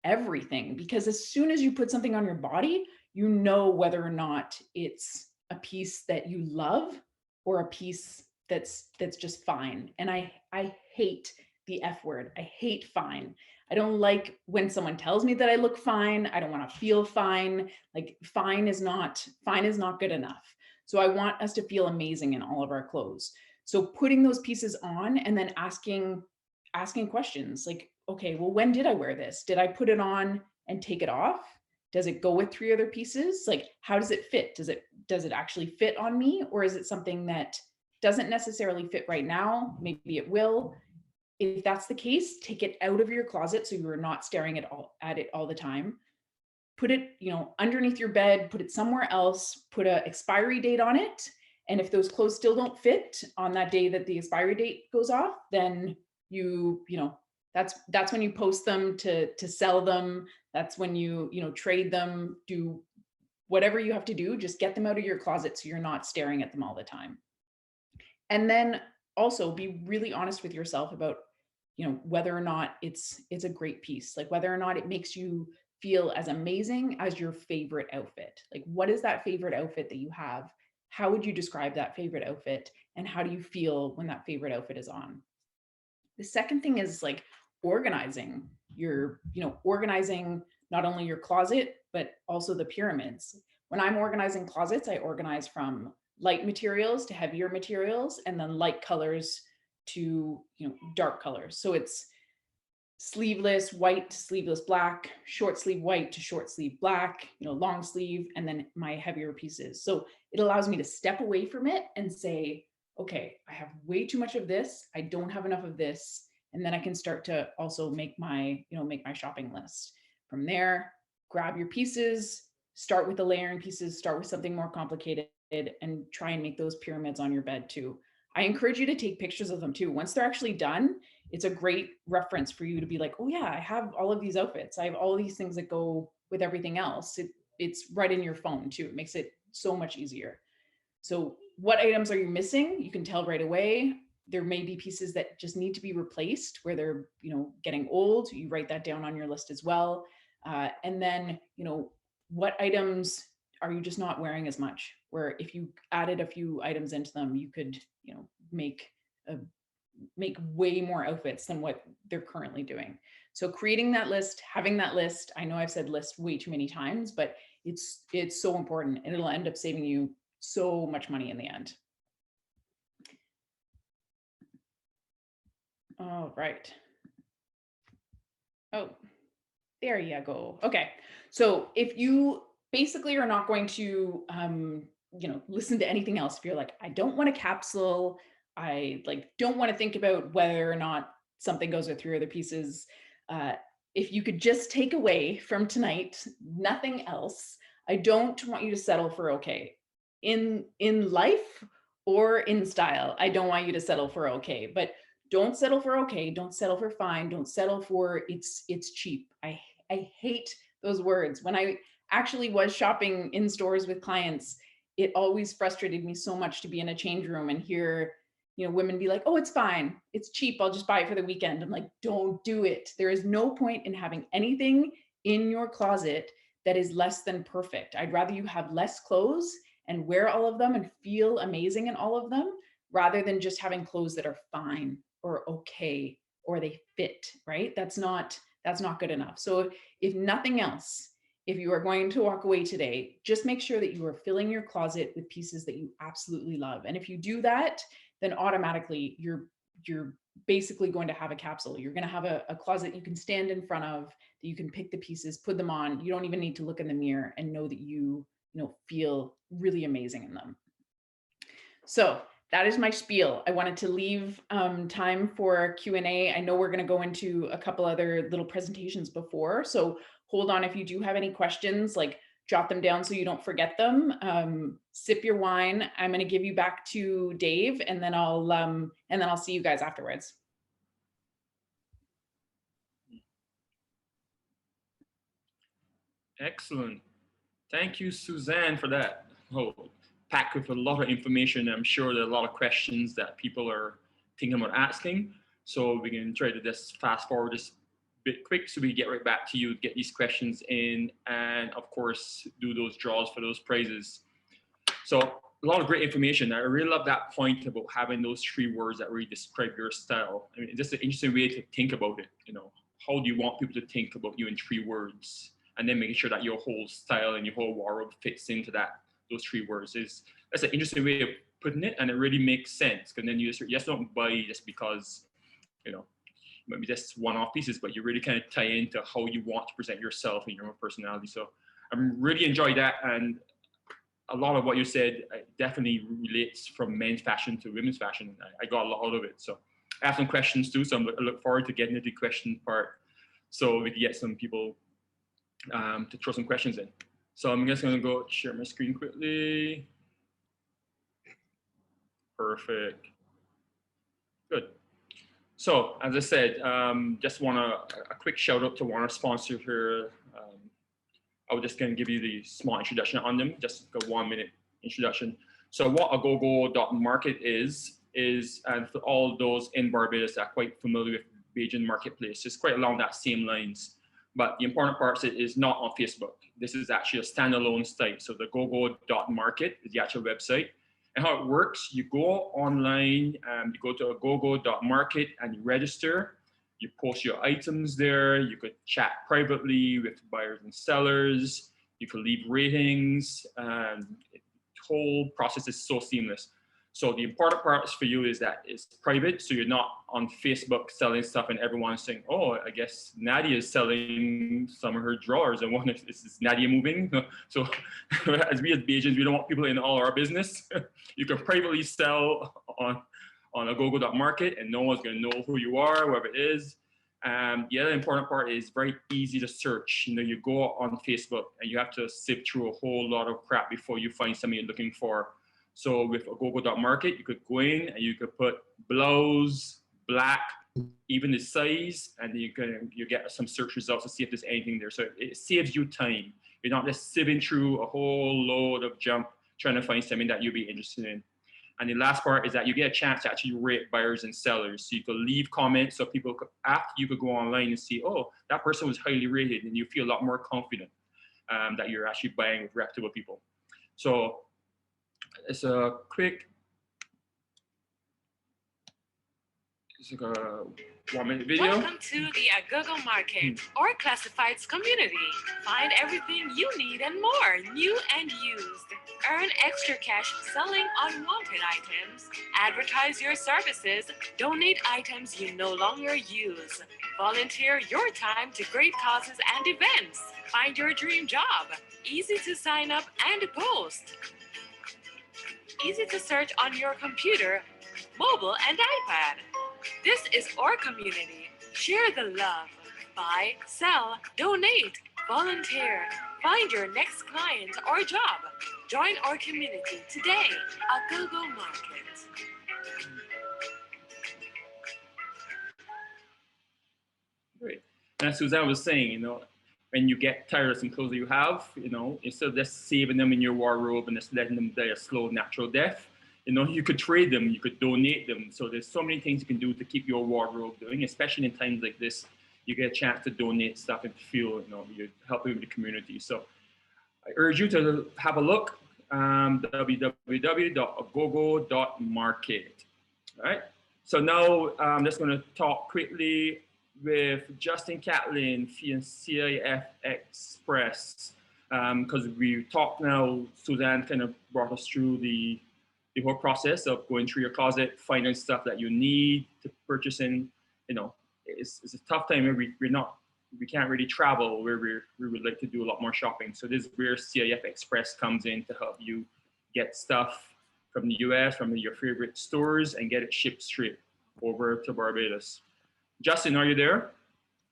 everything, because as soon as you put something on your body, you know whether or not it's a piece that you love or a piece that's just fine. And I hate the F word. I hate fine. I don't like when someone tells me that I look fine. I don't want to feel fine. Like fine is not good enough. So I want us to feel amazing in all of our clothes. So putting those pieces on and then asking questions like, okay, well, when did I wear this? Did I put it on and take it off? Does it go with 3 other pieces? Like, how does it fit? Does it actually fit on me? Or is it something that doesn't necessarily fit right now? Maybe it will. If that's the case, take it out of your closet so you're not staring at it all the time. Put it, underneath your bed, put it somewhere else, put an expiry date on it. And if those clothes still don't fit on that day that the expiry date goes off, then that's when you post them to sell them. That's when you trade them, do whatever you have to do, just get them out of your closet so you're not staring at them all the time. And then also be really honest with yourself about, whether or not it's a great piece, like whether or not it makes you feel as amazing as your favorite outfit. Like, what is that favorite outfit that you have? How would you describe that favorite outfit? And how do you feel when that favorite outfit is on? The second thing is like organizing organizing not only your closet, but also the pyramids. When I'm organizing closets, I organize from light materials to heavier materials, and then light colors to dark colors. So it's sleeveless white to sleeveless black, short sleeve white to short sleeve black, long sleeve, and then my heavier pieces. So it allows me to step away from it and say, okay, I have way too much of this. I don't have enough of this. And then I can start to also make my shopping list. From there, grab your pieces, start with the layering pieces, start with something more complicated, and try and make those pyramids on your bed too. I encourage you to take pictures of them too. Once they're actually done, it's a great reference for you to be like, oh yeah, I have all of these outfits. I have all these things that go with everything else. It's right in your phone too. It makes it so much easier. So what items are you missing? You can tell right away. There may be pieces that just need to be replaced where they're, getting old. You write that down on your list as well. And then, what items are you just not wearing as much? Where if you added a few items into them, you could, make way more outfits than what they're currently doing. So creating that list, having that list, I know I've said list way too many times, but it's so important, and it'll end up saving you so much money in the end. All right. Oh, there you go. Okay. So if you basically are not going to, listen to anything else, if you're like, I don't want a capsule, I don't want to think about whether or not something goes with 3 other pieces. If you could just take away from tonight, nothing else, I don't want you to settle for okay. In life or in style, I don't want you to settle for okay, but don't settle for okay. Don't settle for fine. Don't settle for it's cheap. I hate those words. When I actually was shopping in stores with clients, it always frustrated me so much to be in a change room and hear, women be like, oh, it's fine. It's cheap. I'll just buy it for the weekend. I'm like, don't do it. There is no point in having anything in your closet that is less than perfect. I'd rather you have less clothes and wear all of them and feel amazing in all of them, rather than just having clothes that are fine or okay, or they fit, right? That's not good enough. So if nothing else, if you are going to walk away today, just make sure that you are filling your closet with pieces that you absolutely love. And if you do that, then automatically you're basically going to have a capsule. You're going to have a closet you can stand in front of, that you can pick the pieces, put them on. You don't even need to look in the mirror and know that you feel really amazing in them. So that is my spiel. I wanted to leave time for Q&A. I know we're going to go into a couple other little presentations before, so hold on. If you do have any questions, jot them down so you don't forget them. Sip your wine. I'm going to give you back to Dave, and then I'll see you guys afterwards. Excellent. Thank you, Suzanne, for that. Packed with a lot of information. I'm sure there are a lot of questions that people are thinking about asking. So we can try to just fast forward this bit quick so we get right back to you, get these questions in, and of course, do those draws for those prizes. So a lot of great information. I really love that point about having those 3 words that really describe your style. I mean, it's just an interesting way to think about it. How do you want people to think about you in 3 words? And then making sure that your whole style and your whole wardrobe fits into those 3 words. That's an interesting way of putting it, and it really makes sense. Because then you just don't buy just because, maybe just one-off pieces, but you really kind of tie into how you want to present yourself and your own personality. So I really enjoyed that, and a lot of what you said definitely relates from men's fashion to women's fashion. I got a lot out of it. So I have some questions too, so I look forward to getting into the question part, so we can get some people to throw some questions in. So I'm just going to go share my screen quickly. Perfect. Good. So as I said, just want a quick shout out to one of our sponsors here. I was just going to give you the small introduction on them, just a 1 minute introduction. So what agogo.market is, and for all those in Barbados that are quite familiar with Bajan marketplace, it's quite along that same lines. But the important part is not on Facebook. This is actually a standalone site. So the agogo.market is the actual website. And how it works, you go online, you go to agogo.market and you register. You post your items there. You could chat privately with buyers and sellers. You could leave ratings. The whole process is so seamless. So the important part for you is that it's private. So you're not on Facebook selling stuff and everyone's saying, oh, I guess Nadia is selling some of her drawers. And is Nadia moving? So as we as Bajans, we don't want people in all our business. You can privately sell on agogo.market and no one's going to know who you are, whoever it is. The other important part is very easy to search. You go on Facebook and you have to sift through a whole lot of crap before you find something you're looking for. So with agogo.market, you could go in and you could put blouse, black, even the size, and you get some search results to see if there's anything there. So it saves you time. You're not just sieving through a whole load of junk trying to find something that you'll be interested in. And the last part is that you get a chance to actually rate buyers and sellers. So you could leave comments so people could, after you could go online and see, oh, that person was highly rated, and you feel a lot more confident that you're actually buying with reputable people. So it's a quick, it's like a 1 minute video. Welcome to the Agogo Market or Classifieds community. Find everything you need and more, new and used. Earn extra cash selling unwanted items. Advertise your services. Donate items you no longer use. Volunteer your time to great causes and events. Find your dream job. Easy to sign up and post. Easy to search on your computer, mobile, and iPad. This is our community. Share the love. Buy, sell, donate, volunteer. Find your next client or job. Join our community today. Agogo Market. Great. And as Suzanne was saying, when you get tired of some clothes that you have, instead of just saving them in your wardrobe and just letting them die a slow, natural death, you could trade them, you could donate them. So there's so many things you can do to keep your wardrobe going, especially in times like this. You get a chance to donate stuff and feel, you're helping with the community. So I urge you to have a look, www.agogo.market. All right. So now I'm just going to talk quickly with Justin Catlin and CIF Express, because we talked now, Suzanne kind of brought us through the whole process of going through your closet, finding stuff that you need to purchase in. It's a tough time where we can't really travel, where we would like to do a lot more shopping. So this is where CIF Express comes in to help you get stuff from the US, from your favorite stores, and get it shipped straight over to Barbados. Justin, are you there?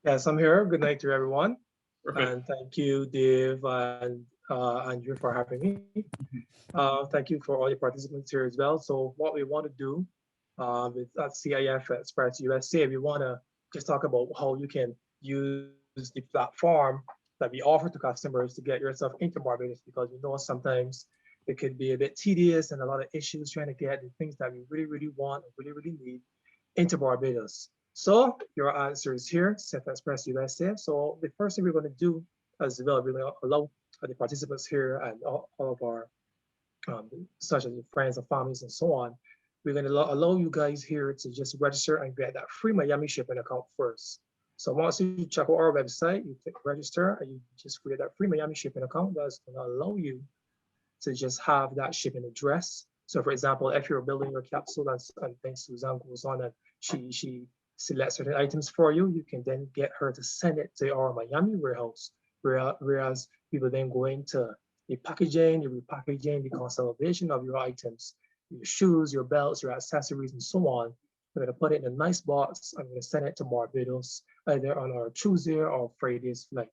Yes, I'm here. Good night to everyone. Perfect. And thank you, Dave and Andrew, for having me. Thank you for all your participants here as well. So what we want to do is at CIF Express USA, we want to just talk about how you can use the platform that we offer to customers to get yourself into Barbados, because we know sometimes it could be a bit tedious and a lot of issues trying to get the things that we really, really want and really, really need into Barbados. So your answer is here, CIF Express USA. So the first thing we're going to do as well, we're going to allow the participants here and all of our such as friends and families and so on, we're going to allow you guys here to just register and get that free Miami shipping account first. So once you check out our website, you click register and you just create that free Miami shipping account. That's going to allow you to just have that shipping address So for example, if you're building your capsule and then Suzanne goes on and she selects certain items for you, you can then get her to send it to our Miami warehouse, whereas we will then go into the packaging, the repackaging, the consolidation of your items, your shoes, your belts, your accessories, and so on. We're going to put it in a nice box. I'm going to send it to Barbados either on our Tuesday or Friday's flight.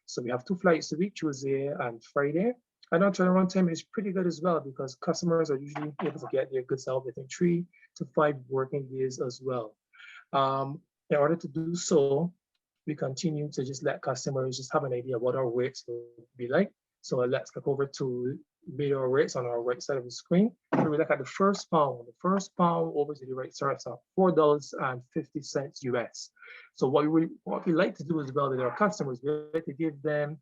So we have 2 flights a week, Tuesday and Friday. And our turnaround time is pretty good as well because customers are usually able to get their goods out within 3 to 5 working days as well. In order to do so, we continue to just let customers just have an idea of what our rates will be like. So let's click over to video rates on our right side of the screen. So we look at the first pound. The first pound over to the right starts at $4.50 US. So what we like to do as well with our customers, we like to give them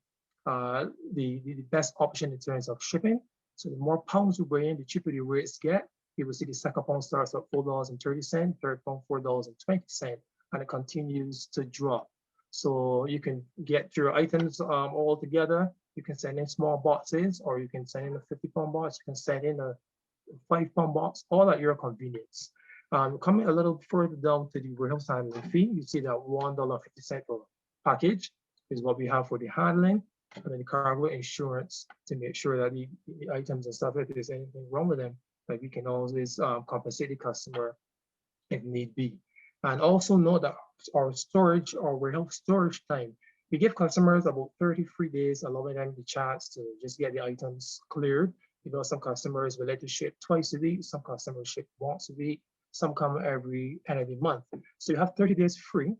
the best option in terms of shipping. So the more pounds you bring in, the cheaper the rates get. You will see the second pound starts at $4.30, third pound $4.20, and it continues to drop. So you can get your items all together. You can send in small boxes, or you can send in a 50-pound box. You can send in a 5-pound box, all at your convenience. Coming a little further down to the warehouse handling fee, you see that $1.50 per package is what we have for the handling, and then the cargo insurance to make sure that the items and stuff, if there's anything wrong with them, like we can always compensate the customer if need be. And also note that our storage or warehouse storage time, we give customers about 33 days, allowing them the chance to just get the items cleared. You know, some customers will let you ship twice a week, some customers ship once a week, some come every end of the month. So you have 30 days free.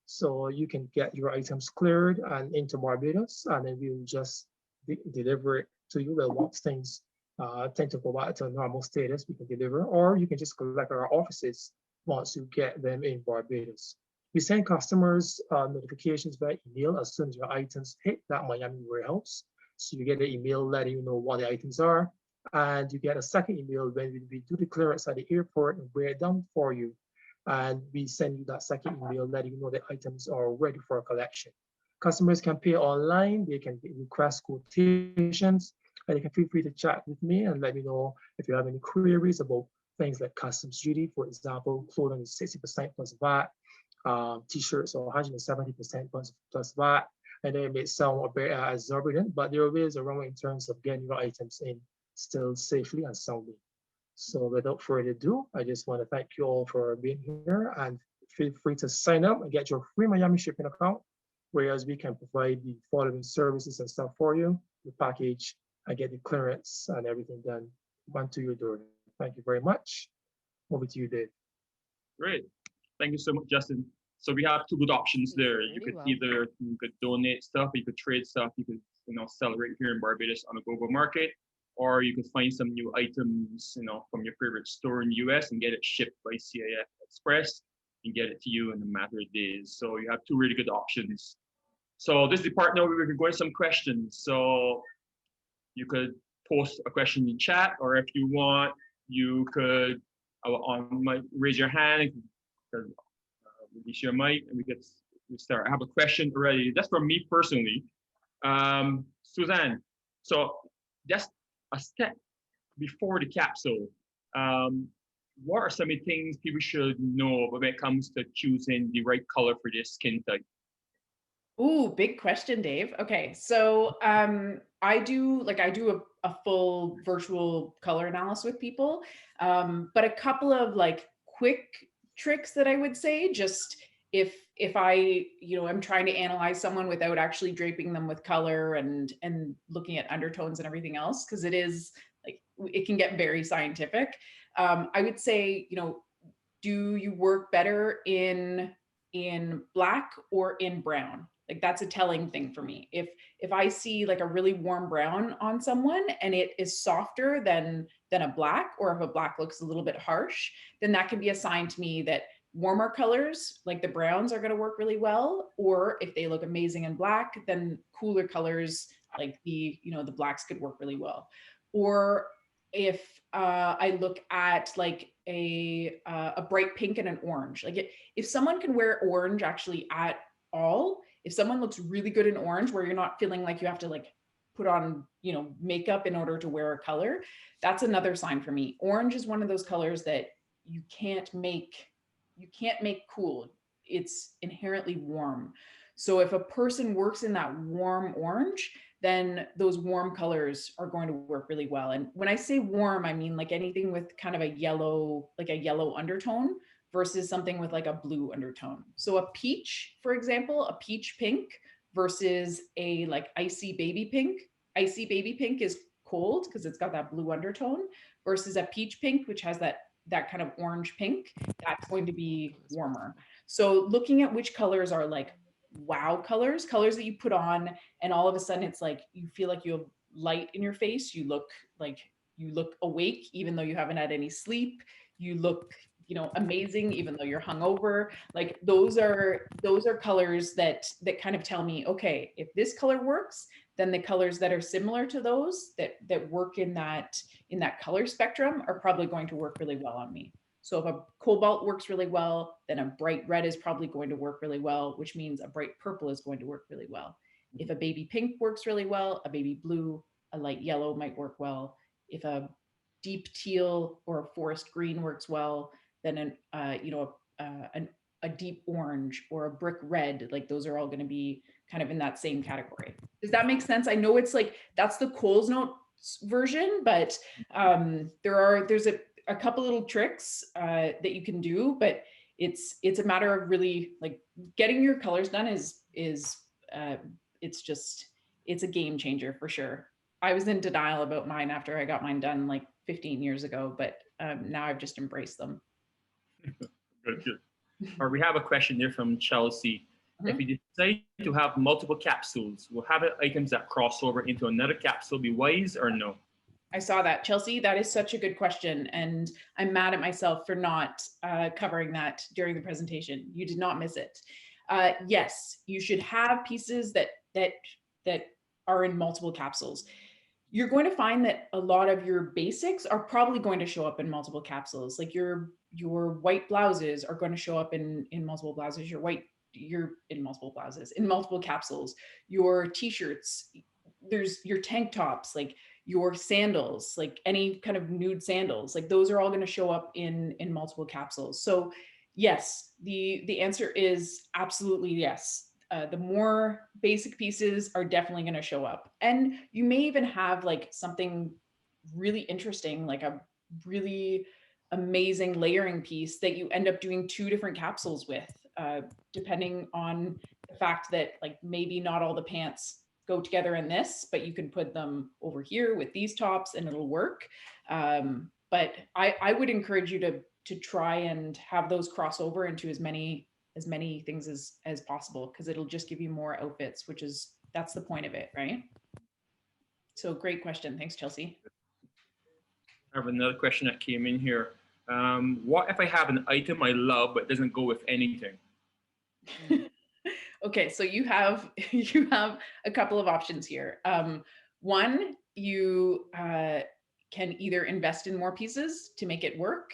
So you can get your items cleared and into Barbados, and then we will just deliver it to you. Well, once things tend to go back to normal status, we can deliver, or you can just collect our offices once you get them in Barbados. We send customers notifications by email as soon as your items hit that Miami warehouse. So you get an email letting you know what the items are, and you get a second email when we do the clearance at the airport and weigh it down for you. And we send you that second email letting you know the items are ready for collection. Customers can pay online, they can request quotations, and you can feel free to chat with me and let me know if you have any queries about things like customs duty. For example, clothing is 60% plus VAT, t-shirts are 170% plus VAT, and they may sound a bit exorbitant, but there are ways around in terms of getting your items in still safely and soundly. So without further ado, I just want to thank you all for being here, and feel free to sign up and get your free Miami shipping account, whereas we can provide the following services and stuff for you, the package, and get the clearance and everything done onto your door. Thank you very much. Over to you, Dave. Great. Thank you so much, Justin. So we have 2 good options there. You could either donate stuff, you could trade stuff, you could celebrate here in Barbados on a global market, or you could find some new items, from your favorite store in the US and get it shipped by CIF Express and get it to you in a matter of days. So you have 2 really good options. So this is the part now where we can go into some questions. So you could post a question in chat, or if you want, you could raise your hand and release your mic, and we start. I have a question already. That's from me personally. Suzanne, so just a step before the capsule. What are some of the things people should know when it comes to choosing the right color for their skin type? Ooh, big question, Dave. Okay, so I do a full virtual color analysis with people, but a couple of quick tricks that I would say, just if I I'm trying to analyze someone without actually draping them with color and looking at undertones and everything else, because it is it can get very scientific. I would say, do you work better in black or in brown? That's a telling thing for me. If I see a really warm brown on someone and it is softer than a black, or if a black looks a little bit harsh, then that can be a sign to me that warmer colors like the browns are going to work really well. Or if they look amazing in black, then cooler colors like the blacks could work really well. Or if I look at a bright pink and an orange, if someone can wear orange actually at all, if someone looks really good in orange where you're not feeling like you have to put on, you know, makeup in order to wear a color, that's another sign for me. Orange is one of those colors that you can't make cool. It's inherently warm. So if a person works in that warm orange, then those warm colors are going to work really well. And when I say warm, I mean like anything with kind of a yellow undertone versus something with like a blue undertone. So a peach, for example, a peach pink versus a like icy baby pink. Icy baby pink is cold because it's got that blue undertone versus a peach pink, which has that kind of orange pink, that's going to be warmer. So looking at which colors are like wow colors that you put on and all of a sudden it's like you feel like you have light in your face, you look awake even though you haven't had any sleep, you look, you know, amazing even though you're hungover. Like those are colors that kind of tell me, okay, if this color works, then the colors that are similar to those that work in that color spectrum are probably going to work really well on me. So if a cobalt works really well, then a bright red is probably going to work really well, which means a bright purple is going to work really well. If a baby pink works really well, a baby blue, a light yellow might work well. If a deep teal or a forest green works well, then a deep orange or a brick red, like those are all going to be kind of in that same category. Does that make sense? I know it's like that's the Coles Notes version, but there's a couple little tricks that you can do, but it's a matter of really like getting your colors done is it's a game changer for sure. I was in denial about mine after I got mine done like 15 years ago, but now I've just embraced them. Good. We have a question here from Chelsea. If you decide to have multiple capsules, will having items that cross over into another capsule be wise or no? I saw that, Chelsea. That is such a good question. And I'm mad at myself for not covering that during the presentation. You did not miss it. Yes, you should have pieces that are in multiple capsules. You're going to find that a lot of your basics are probably going to show up in multiple capsules. Like your white blouses are going to show up in multiple blouses. You're in multiple blouses, in multiple capsules. Your t-shirts, there's your tank tops, like your sandals, like any kind of nude sandals, like those are all going to show up in multiple capsules. So yes, the answer is absolutely yes. The more basic pieces are definitely going to show up. And you may even have like something really interesting, like a really amazing layering piece that you end up doing 2 different capsules with, depending on the fact that like maybe not all the pants go together in this, but you can put them over here with these tops and it'll work. But I would encourage you to try and have those cross over into as many things as possible, because it'll just give you more outfits, that's the point of it, right? So great question. Thanks, Chelsea. I have another question that came in here. What if I have an item I love but it doesn't go with anything? Okay, so you have a couple of options here. One, you can either invest in more pieces to make it work.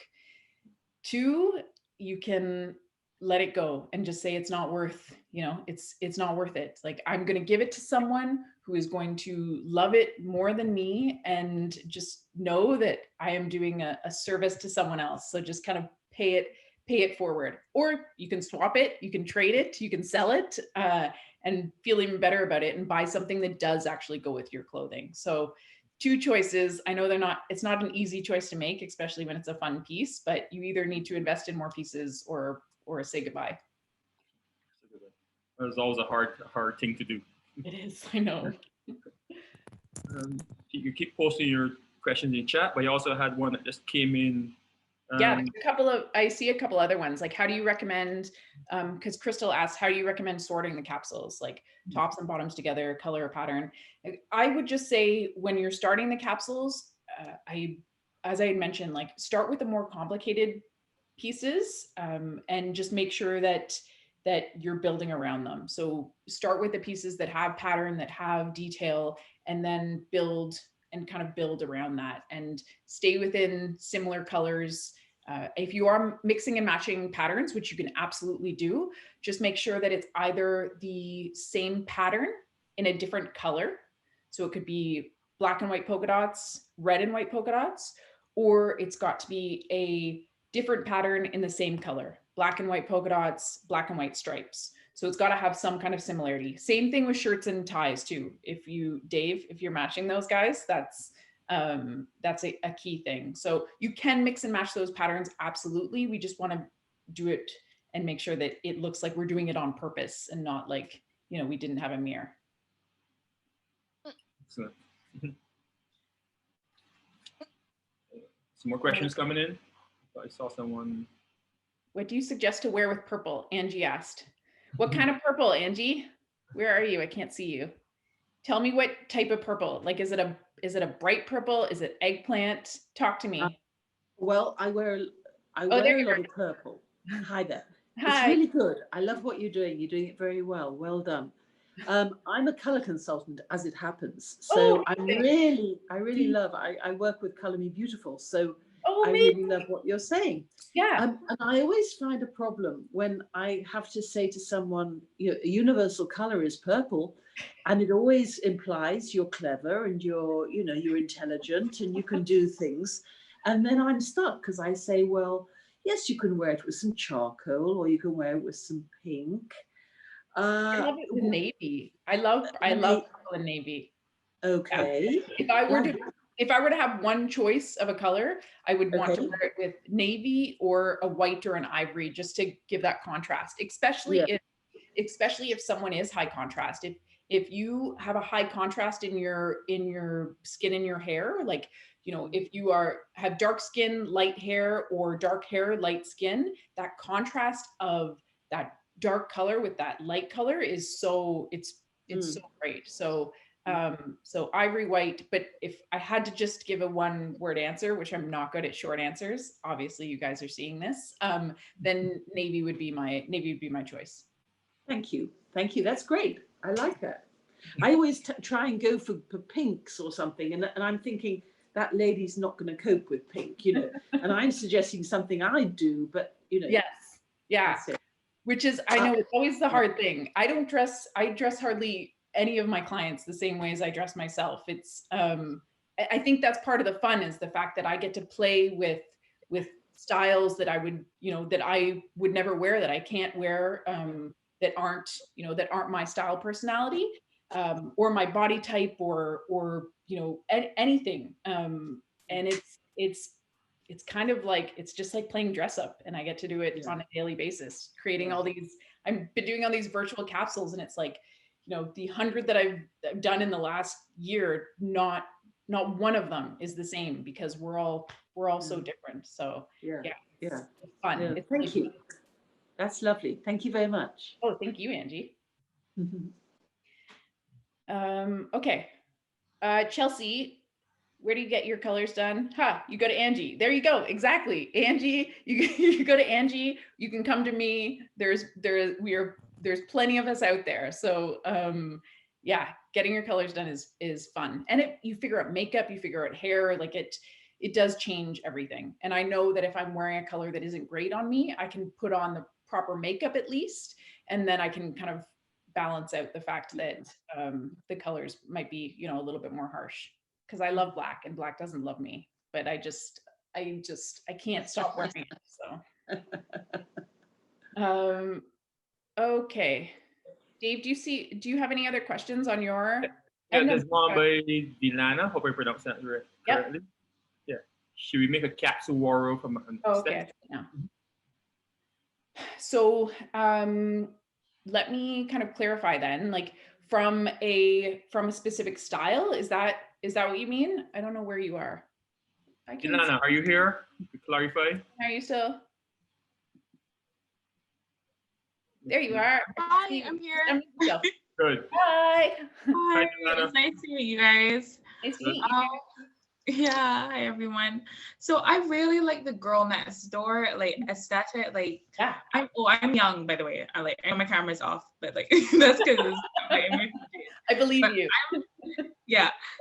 2, you can let it go and just say it's not worth, it's not worth it. Like, I'm going to give it to someone who is going to love it more than me, and just know that I am doing a service to someone else. So just kind of pay it forward. Or you can swap it, you can trade it, you can sell it, and feel even better about it and buy something that does actually go with your clothing. So 2 choices. I know it's not an easy choice to make, especially when it's a fun piece, but you either need to invest in more pieces or say goodbye. It's always a hard thing to do. It is, I know. You keep posting your questions in chat, but you also had one that just came in. Yeah, I see a couple other ones. Like, how do you recommend, because Crystal asked, how do you recommend sorting the capsules, like tops and bottoms together, color or pattern? I would just say when you're starting the capsules, as I had mentioned, like start with the more complicated pieces, and just make sure that you're building around them. So start with the pieces that have pattern, that have detail, and then build around that, and stay within similar colors. If you are mixing and matching patterns, which you can absolutely do, just make sure that it's either the same pattern in a different color. So it could be black and white polka dots, red and white polka dots, or it's got to be a different pattern in the same color, black and white polka dots, black and white stripes. So it's got to have some kind of similarity. Same thing with shirts and ties too. If you, Dave, if you're matching those guys, that's a key thing. So you can mix and match those patterns. Absolutely. We just want to do it and make sure that it looks like we're doing it on purpose and not like, you know, we didn't have a mirror. Excellent. Some more questions coming in. I saw someone. What do you suggest to wear with purple? Angie asked. What kind of purple, Angie? Where are you? I can't see you. Tell me what type of purple. Like, is it a bright purple? Is it eggplant? Talk to me. Well, I wear a lot of purple. Hi there. Hi. It's really good. I love what you're doing. You're doing it very well. Well done. I'm a color consultant, as it happens. So I really love. I work with Color Me Beautiful. So I really love what you're saying. Yeah. And I always find a problem when I have to say to someone, you know, a universal color is purple, and it always implies you're clever and you're intelligent and you can do things. And then I'm stuck because I say, well, yes, you can wear it with some charcoal or you can wear it with some pink. I love it with navy. I love purple and navy. Okay. Yeah. If I were to have one choice of a color, I would want to wear it with navy or a white or an ivory, just to give that contrast, especially if someone is high contrast. If you have a high contrast in your skin and your hair, like, you know, if you have dark skin, light hair, or dark hair, light skin, that contrast of that dark color with that light color is so so great. So ivory white, but if I had to just give a one word answer, which I'm not good at short answers, obviously you guys are seeing this, then navy would be my choice. Thank you. That's great. I like that. I always try and go for pinks or something, and I'm thinking that lady's not going to cope with pink, you know. And I'm suggesting something I do, but you know. Yes. Yeah. Which is, I know it's always the hard thing. I dress hardly any of my clients the same way as I dress myself. It's I think that's part of the fun, is the fact that I get to play with styles that I would never wear, that I can't wear, that aren't my style personality, or my body type, or you know, anything. And it's kind of like, it's just like playing dress up, and I get to do it on a daily basis, creating all these. I've been doing all these virtual capsules, and it's like, you know, the 100 that I've done in the last year, not one of them is the same, because we're all so different. So it's fun. Yeah. It's Thank you. That's lovely. Thank you very much. Oh, thank you, Angie. Okay. Chelsea, where do you get your colors done? You go to Angie. There you go. Exactly. Angie, you go to Angie. You can come to me. There's plenty of us out there. So getting your colors done is fun. And you figure out makeup, you figure out hair, like it does change everything. And I know that if I'm wearing a color that isn't great on me, I can put on the proper makeup at least, and then I can kind of balance out the fact that the colors might be, you know, a little bit more harsh, because I love black and black doesn't love me, but I can't stop wearing it. So okay, Dave, do you have any other questions on your? Yeah, there's one by Dilana. Hope I pronounced that correctly. Yep. Yeah. Should we make a capsule wardrobe from okay. No. So let me kind of clarify then, like from a specific style, is that what you mean? I don't know where you are. Dilana, are you here to clarify? Are you still? There you are. Hi, I'm here. Good. Hi. Hi. It's nice to meet you guys. Nice to meet you. Yeah, hi everyone. So I really like the girl next door, like aesthetic. Like, yeah. I'm young, by the way. I know my camera's off, but like that's because I believe you.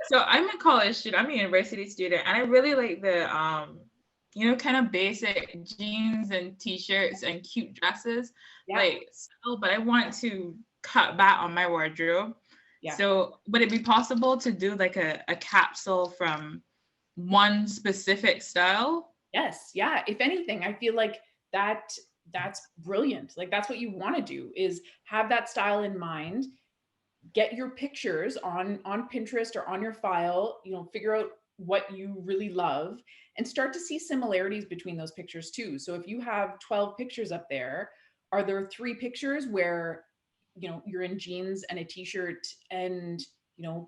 So I'm a college student. I'm a university student, and I really like the kind of basic jeans and t-shirts and cute dresses, like style. But I want to cut back on my wardrobe. Yeah. So would it be possible to do like a capsule from one specific style? Yes. Yeah. If anything, I feel like that's brilliant. Like that's what you want to do, is have that style in mind, get your pictures on Pinterest or on your file, you know, figure out what you really love and start to see similarities between those pictures too. So if you have 12 pictures up there, are there 3 pictures where, you know, you're in jeans and a t-shirt and, you know,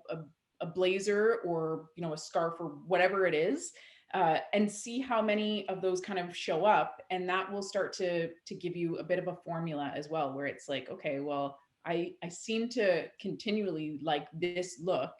a blazer or, you know, a scarf or whatever it is, and see how many of those kind of show up. And that will start to give you a bit of a formula as well, where it's like, okay, well, I seem to continually like this look.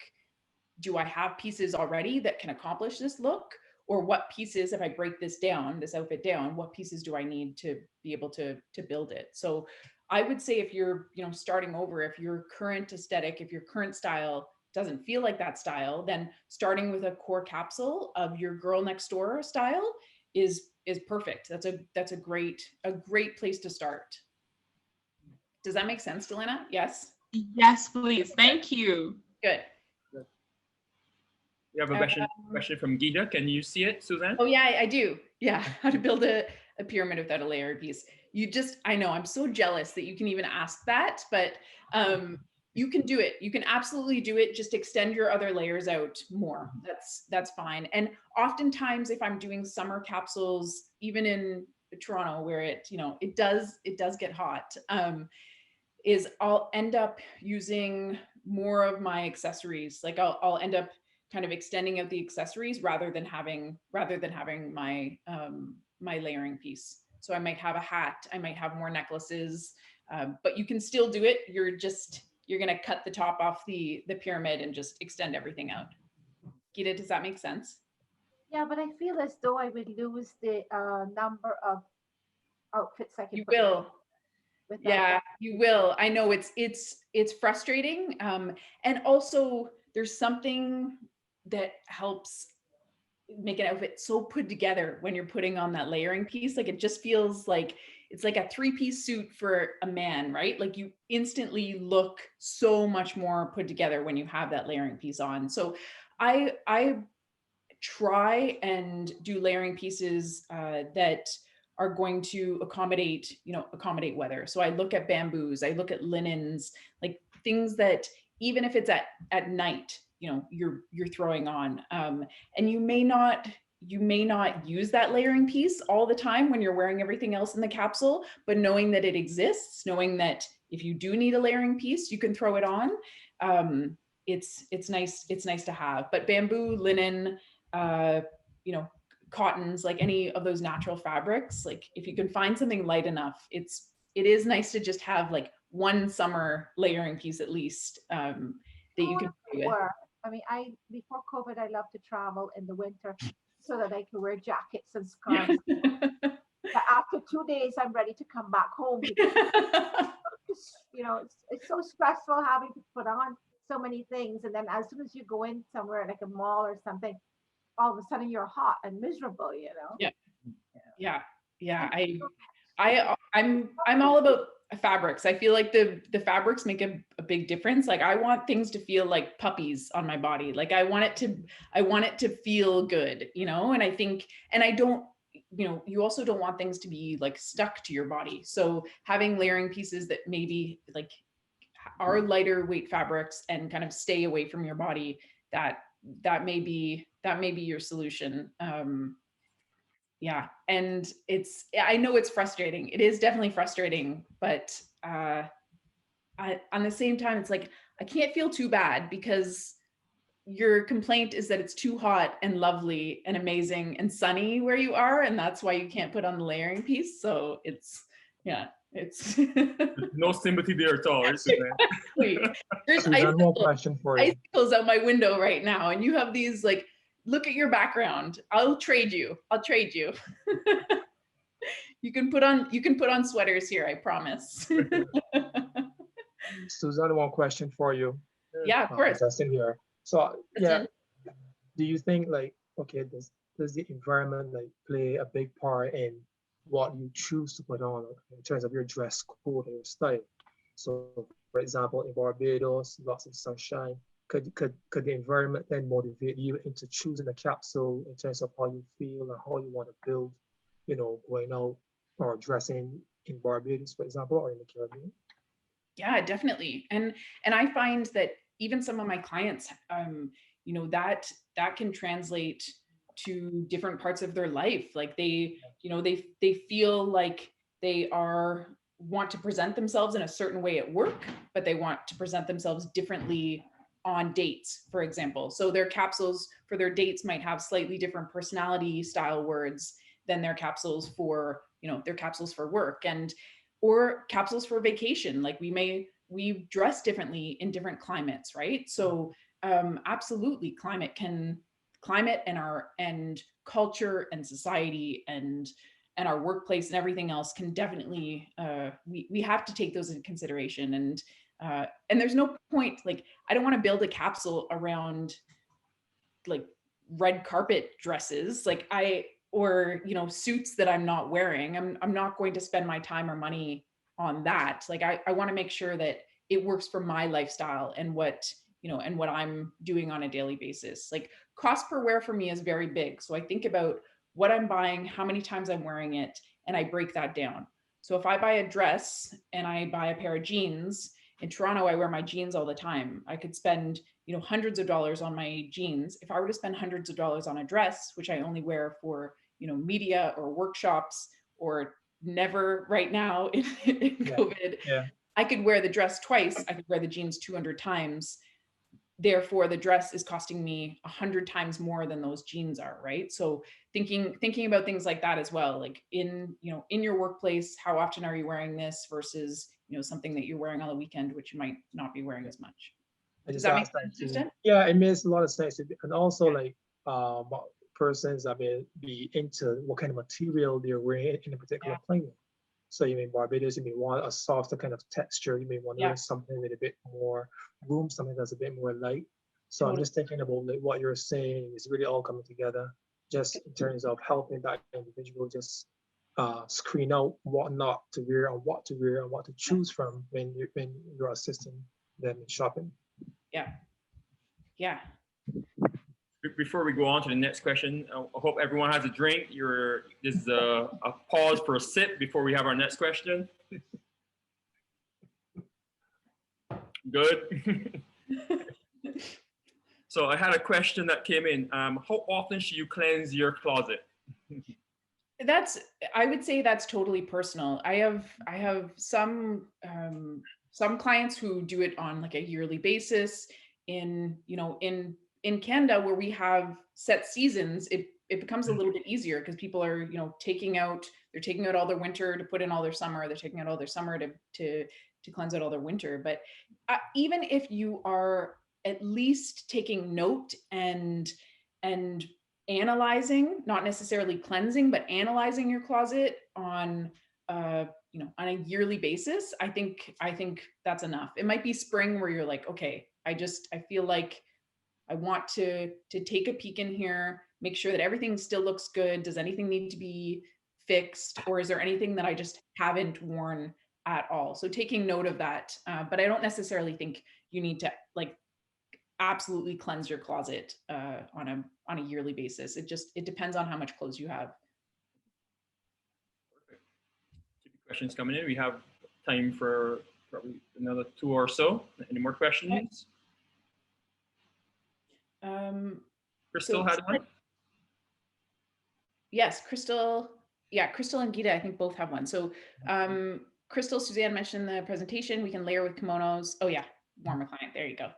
Do I have pieces already that can accomplish this look? Or what pieces, if I break this down, this outfit down, what pieces do I need to be able to build it? So I would say if you're, you know, starting over, if your current aesthetic, if your current style doesn't feel like that style, then starting with a core capsule of your girl next door style is perfect. That's a great place to start. Does that make sense, Delina? Yes. Yes, please. Thank you. Good. We have a question from Gita. Can you see it, Suzanne? Oh yeah, I do. Yeah, how to build a pyramid without a layer piece. I know, I'm so jealous that you can even ask that, but you can do it. You can absolutely do it. Just extend your other layers out more. That's fine. And oftentimes if I'm doing summer capsules, even in Toronto where it, you know, it does get hot, is I'll end up using more of my accessories. Like I'll end up kind of extending out the accessories rather than having my my layering piece. So I might have a hat, I might have more necklaces, but you can still do it. You're gonna cut the top off the pyramid and just extend everything out. Gita, does that make sense? Yeah, but I feel as though I would lose the number of outfits I can You put will. together without Yeah, that. you will. I know it's frustrating. And also there's something that helps make an outfit so put together when you're putting on that layering piece. Like it just feels like it's like a 3-piece suit for a man, right? Like you instantly look so much more put together when you have that layering piece on. So I try and do layering pieces that are going to accommodate weather. So I look at bamboos, I look at linens, like things that even if it's at night, you know, you're throwing on, and you may not use that layering piece all the time when you're wearing everything else in the capsule, but knowing that it exists, knowing that if you do need a layering piece, you can throw it on. It's nice to have. But bamboo, linen, you know, cottons, like any of those natural fabrics, like if you can find something light enough, it is nice to just have like one summer layering piece at least, that you can play with. I mean, before COVID, I loved to travel in the winter so that I could wear jackets and scarves. But after 2 days, I'm ready to come back home because you know, it's so stressful having to put on so many things, and then as soon as you go in somewhere like a mall or something, all of a sudden you're hot and miserable, you know. Yeah. I'm all about fabrics. I feel like the fabrics make a big difference. Like I want things to feel like puppies on my body. Like I want it to feel good, you know. And I think, and I don't, you know, you also don't want things to be like stuck to your body. So having layering pieces that maybe like are lighter weight fabrics and kind of stay away from your body, that may be your solution. Yeah, and I know it's frustrating. It is definitely frustrating, but on the same time, it's like I can't feel too bad because your complaint is that it's too hot and lovely and amazing and sunny where you are, and that's why you can't put on the layering piece. So it's no sympathy there at all. Exactly. There's icicles out my window right now, and you have these like, look at your background. I'll trade you. You can put on sweaters here, I promise. Suzanne, one question for you. Yeah, of course. That's in here. So yeah, do you think like, okay, does the environment like play a big part in what you choose to put on in terms of your dress code and your style? So For example, in Barbados, lots of sunshine. Could the environment then motivate you into choosing a capsule in terms of how you feel and how you want to build, going out or dressing in Barbados, for example, or in the Caribbean? Yeah, definitely. And I find that even some of my clients, that can translate to different parts of their life. Like they feel like they want to present themselves in a certain way at work, but they want to present themselves differently on dates, for example. So their capsules for their dates might have slightly different personality style words than their capsules for, their capsules for work, or capsules for vacation. Like we dress differently in different climates, right? So absolutely, climate and culture and society and our workplace and everything else can definitely we have to take those into consideration. And there's no point, like, I don't want to build a capsule around like red carpet dresses, or suits that I'm not wearing. I'm not going to spend my time or money on that. Like I want to make sure that it works for my lifestyle and what I'm doing on a daily basis. Like cost per wear for me is very big. So I think about what I'm buying, how many times I'm wearing it, and I break that down. So if I buy a dress and I buy a pair of jeans, in Toronto, I wear my jeans all the time. I could spend, hundreds of dollars on my jeans. If I were to spend hundreds of dollars on a dress, which I only wear for, media or workshops, or never right now in COVID, Yeah. I could wear the dress twice. I could wear the jeans 200 times. Therefore, the dress is costing me 100 times more than those jeans are, right? So thinking about things like that as well, like in your workplace, how often are you wearing this versus, something that you're wearing on the weekend, which you might not be wearing as much. Does that make sense, Tristan? Yeah, it makes a lot of sense. And also like persons that may be into what kind of material they're wearing in a particular climate. So you may Barbados, you may want a softer kind of texture. You may want to wear something with a bit more room, something that's a bit more light. So I'm just thinking about like what you're saying is really all coming together, just in terms of helping that individual just screen out what not to wear and what to wear and what to choose from when you're assisting them in shopping. Yeah. Before we go on to the next question, I hope everyone has a drink. This is a pause for a sip before we have our next question. Good. So I had a question that came in. How often should you cleanse your closet? I would say that's totally personal. I have some clients who do it on like a yearly basis. In Canada, where we have set seasons, it becomes a little bit easier because people are, taking out all their winter to put in all their summer. They're taking out all their summer to cleanse out all their winter. But even if you are at least taking note and analyzing, not necessarily cleansing, but analyzing your closet on on a yearly basis, I think that's enough. It might be spring where you're like, okay, I feel like I want to take a peek in here, make sure that everything still looks good. Does anything need to be fixed, or is there anything that I just haven't worn at all? So taking note of that, but I don't necessarily think you need to like absolutely cleanse your closet on a yearly basis. It depends on how much clothes you have. Keep the questions coming in. We have time for probably another 2 or so. Any more questions? Crystal had one. Yes, Crystal. Yeah, Crystal and Gita, I think both have one. So Crystal, Suzanne mentioned the presentation. We can layer with kimonos. Oh yeah, warmer client. There you go.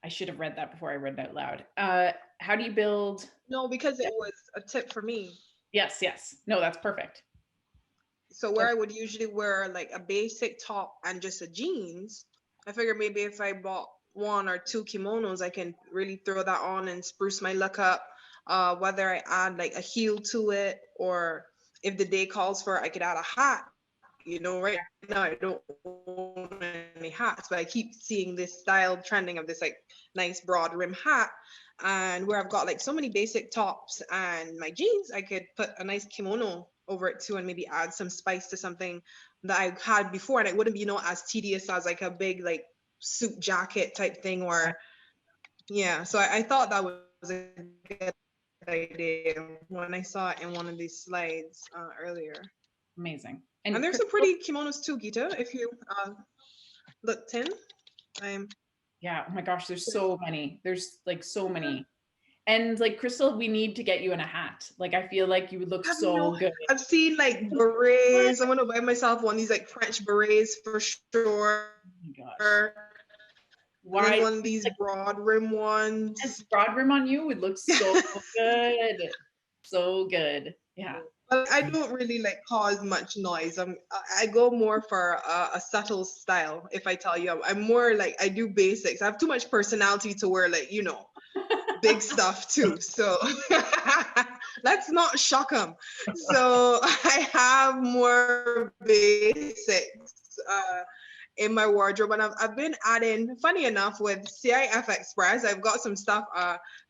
I should have read that before I read it out loud. How do you build? No, because it was a tip for me. Yes. No, that's perfect. So where I would usually wear like a basic top and just a jeans, I figured maybe if I bought 1 or 2 kimonos, I can really throw that on and spruce my look up. Whether I add like a heel to it, or if the day calls for it, I could add a hat. Right now I don't own any hats, but I keep seeing this style trending of this like nice broad rim hat. And where I've got like so many basic tops and my jeans, I could put a nice kimono over it too, and maybe add some spice to something. that I had before, and it wouldn't be, you know, as tedious as like a big like suit jacket type thing, or yeah. So I thought that was a good idea when I saw it in one of these slides earlier. Amazing. And there's some pretty kimonos too, Gita, if you looked in. Yeah, oh my gosh, there's so many. There's like so many. And like Crystal, we need to get you in a hat. Like I feel like you would look so good. I've seen like berets. I'm gonna buy myself one of these like French berets for sure. Oh my gosh. Why one of these like, broad rim ones? This broad rim on you would look so good. So good. Yeah. But I don't really like cause much noise. I go more for a subtle style. If I tell you, I'm more like I do basics. I have too much personality to wear like, you know, big stuff too. So let's not shock them. So I have more basics in my wardrobe, and I've been adding, funny enough, with CIF Express, I've got some stuff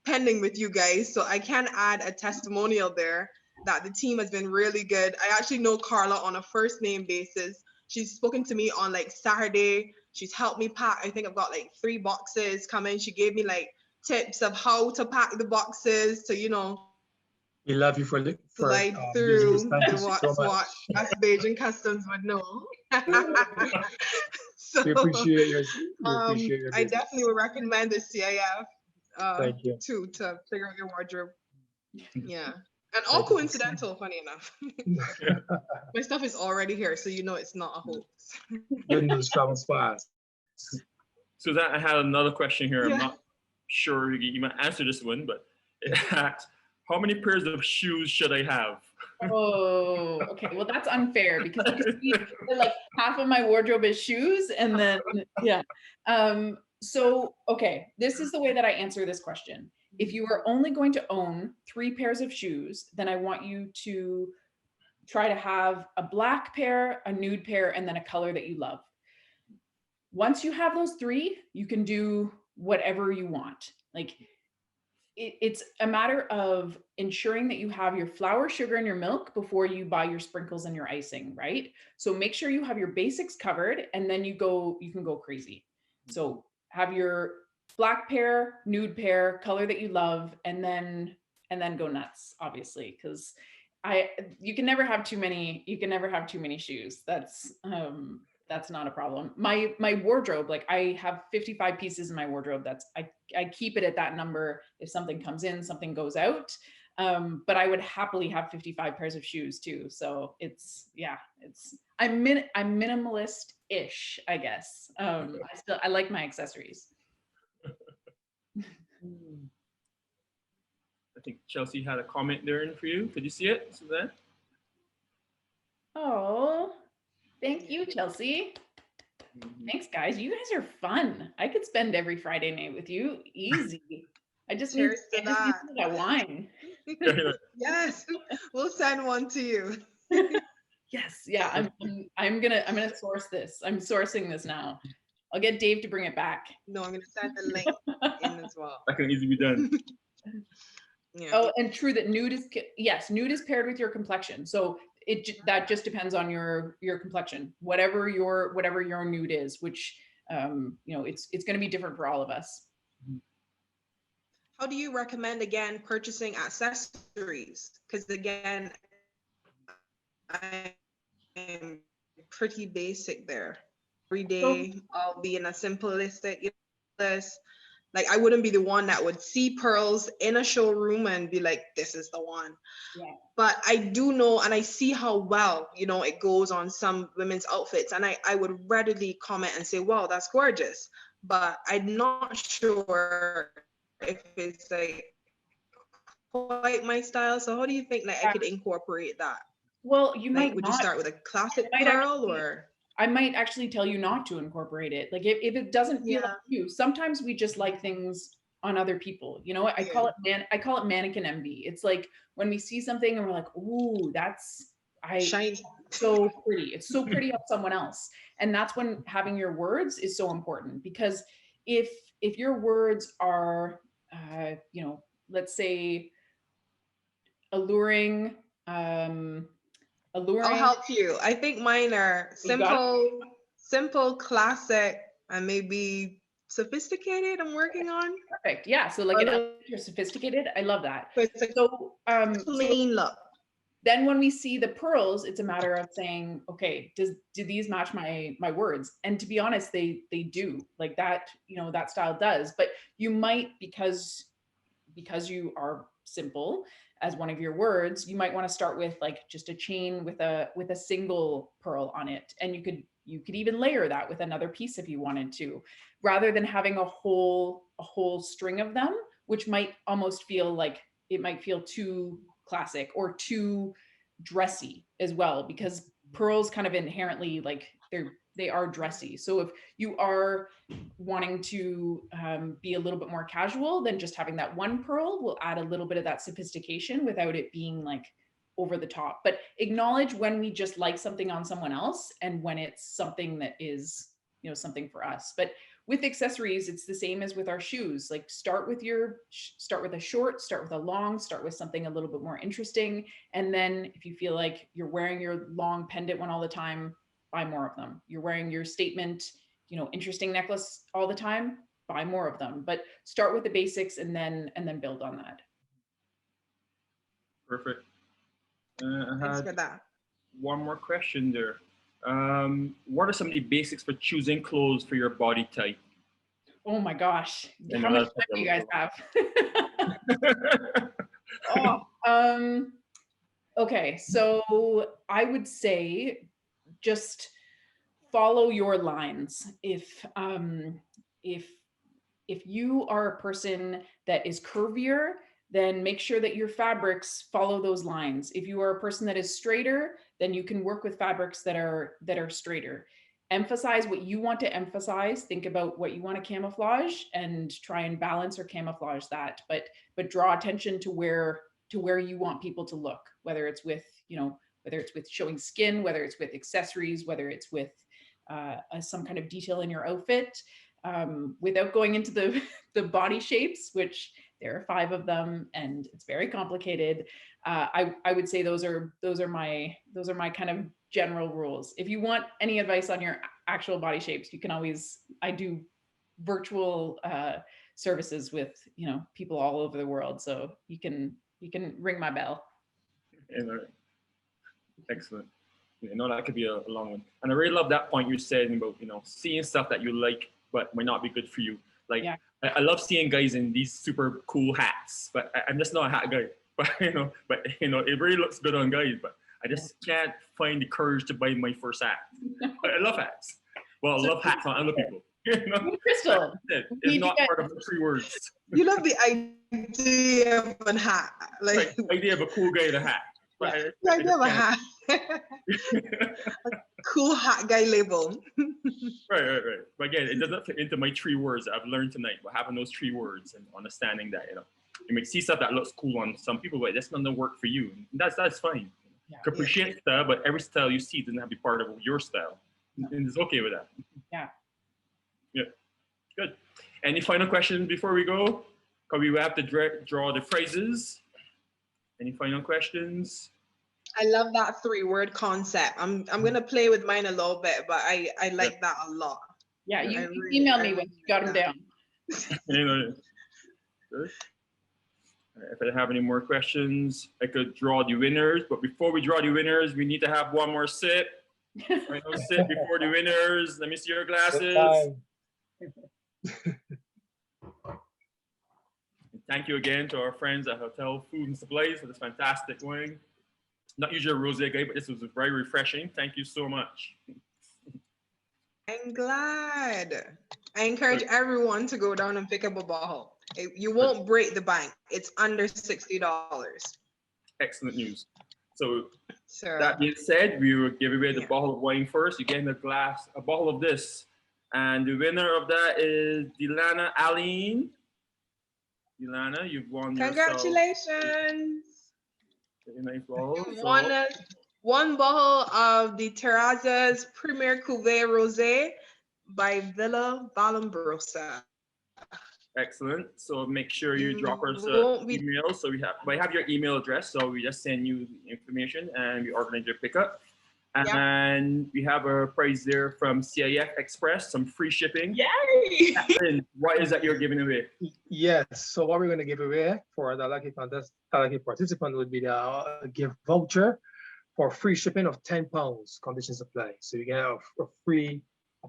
pending with you guys, so I can add a testimonial there that the team has been really good. I actually know Carla on a first name basis. She's spoken to me on like Saturday. She's helped me pack. I think I've got like 3 boxes coming. She gave me like tips of how to pack the boxes to, you know, we love you for slide through the watch. As Beijing Customs would know. So, we appreciate your I definitely would recommend the CIF thank you. too, to figure out your wardrobe. Yeah. And all coincidental, funny enough. My stuff is already here, so you know it's not a hoax. Good news travels fast. Suzanne, I had another question here. Yeah. I'm not sure you might answer this one, but it asks, how many pairs of shoes should I have? Oh, okay. Well, that's unfair because you see, like half of my wardrobe is shoes, and then yeah. So okay, this is the way that I answer this question. If you are only going to own 3 pairs of shoes, then I want you to try to have a black pair, a nude pair, and then a color that you love. Once you have those 3, you can do whatever you want. Like it's a matter of ensuring that you have your flour, sugar, and your milk before you buy your sprinkles and your icing, right? So make sure you have your basics covered, and then you can go crazy. So have your black pair, nude pair, color that you love, and then go nuts, obviously, because you can never have too many shoes. That's not a problem. My wardrobe, like I have 55 pieces in my wardrobe. I keep it at that number. If something comes in, something goes out. But I would happily have 55 pairs of shoes too. So I'm minimalist-ish, I guess. I like my accessories. I think Chelsea had a comment there for you. Could you see it, Suzanne? Oh, thank you, Chelsea. Thanks, guys. You guys are fun. I could spend every Friday night with you. Easy. I just need that wine. Yes, we'll send one to you. Yes, yeah. I'm gonna source this. I'm sourcing this now. I'll get Dave to bring it back. No, I'm gonna send the link in as well. That can easily be done. Yeah. Oh, and true that nude is paired with your complexion. So that just depends on your complexion. Whatever your nude is, which it's going to be different for all of us. How do you recommend again purchasing accessories? Because again, I'm pretty basic there. Every day I'll be in a simplistic list. Like I wouldn't be the one that would see pearls in a showroom and be like, this is the one. Yeah. But I do know, and I see how well, it goes on some women's outfits. And I would readily comment and say, wow, that's gorgeous. But I'm not sure if it's like quite my style. So how do you think I could incorporate that? Well, would you start with a classic pearl or? I might actually tell you not to incorporate it. Like if it doesn't feel like you, sometimes we just like things on other people. You know what? I call it mannequin envy. It's like when we see something and we're like, ooh, shiny. So pretty. It's so pretty on someone else. And that's when having your words is so important, because if your words are, let's say alluring, alluring? I'll help you. I think mine are You got it? simple, classic, and maybe sophisticated. I'm working on. Perfect. Yeah. So like Or you're sophisticated. I love that. it's a So clean look. then when we see the pearls, it's a matter of saying, okay, do these match my words? And to be honest, they do. Like that, you know, that style does. But you might, because you are simple as one of your words, you might want to start with like just a chain with a single pearl on it. And you could even layer that with another piece if you wanted to, rather than having a whole string of them, which might almost feel like it might feel too classic or too dressy as well, because pearls kind of inherently like they are dressy. So if you are wanting to be a little bit more casual, then just having that one pearl will add a little bit of that sophistication without it being like over the top. But acknowledge when we just like something on someone else and when it's something that is, you know, something for us. But with accessories, it's the same as with our shoes. Like start with a short, start with a long, start with something a little bit more interesting. And then if you feel like you're wearing your long pendant one all the time, buy more of them. You're wearing your statement, you know, interesting necklace all the time, buy more of them. But start with the basics and then build on that. Perfect. Thanks for that. One more question there. What are some of the basics for choosing clothes for your body type? Oh my gosh. How much time do you guys have? Okay, so I would say just follow your lines. If you are a person that is curvier, then make sure that your fabrics follow those lines. If you are a person that is straighter, then you can work with fabrics that are straighter. Emphasize what you want to emphasize. Think about what you want to camouflage and try and balance or camouflage that. But draw attention to where you want people to look, whether it's with, you know, whether it's with showing skin, whether it's with accessories, whether it's with some kind of detail in your outfit, without going into the body shapes, which there are 5 of them and it's very complicated. I would say those are my kind of general rules. If you want any advice on your actual body shapes, you can always, I do virtual services with, you know, people all over the world. So you can ring my bell. Excellent. You know, that could be a long one. And I really love that point you said about, you know, seeing stuff that you like, but might not be good for you. Like, yeah. I love seeing guys in these super cool hats, but I'm just not a hat guy. But it really looks good on guys, but I just can't find the courage to buy my first hat. But I love hats. Well, I love hats on other people. You know? Crystal. It's not part of the 3 words. You love the idea of a hat. Like the idea of a cool guy in a hat. Yeah. The idea of a hat. A cool hat guy label. Right. But again, it doesn't fit into my 3 words that I've learned tonight. But having those 3 words and understanding that, you know, you may see stuff that looks cool on some people, but that's not gonna work for you. And that's fine. Yeah. You can appreciate style, but every style you see doesn't have to be part of your style. And it's okay with that. Yeah. Yeah. Good. Any final questions before we go? Because we have to draw the phrases. Any final questions? I love that 3-word concept. I'm gonna play with mine a little bit, but I like that a lot. Yeah, you email me when you got them down. Good. If I have any more questions, I could draw the winners. But before we draw the winners, we need to have one more sip. Final sip before the winners. Let me see your glasses. Thank you again to our friends at Hotel Food and Supplies for this fantastic wine. Not usually a rosé guy, but this was very refreshing. Thank you so much. I'm glad. I encourage everyone to go down and pick up a bottle. You won't break the bank. It's under $60. Excellent news. So that being said, we will give away the bottle of wine first. You get a bottle of this. And the winner of that is Delana Aline. Delana, you've won. Congratulations. Very nice bottle. You won one bottle of the Terrazas Premier Cuvée Rosé by Villa Vallombrosa. Excellent. So make sure you drop us Won't an be- email. So we have your email address. So we just send you information and we organize your pickup. Yeah. And we have a prize there from CIF Express, some free shipping. Yay! And what is that you're giving away? Yes. So what we're going to give away for the lucky contest, the lucky participant would be the gift voucher for free shipping of £10. Conditions apply. So you get a free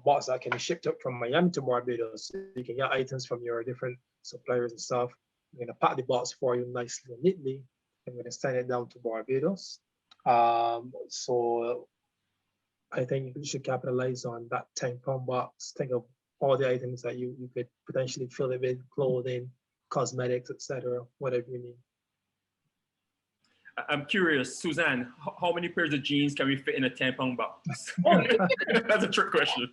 box that can be shipped up from Miami to Barbados. So you can get items from your different suppliers and stuff. We're going to pack the box for you nicely and neatly. I'm going to send it down to Barbados. So I think you should capitalize on that £10 box. Think of all the items that you could potentially fill it with: clothing, cosmetics, etc., whatever you need. I'm curious, Suzanne, how many pairs of jeans can we fit in a £10 box? That's a trick question.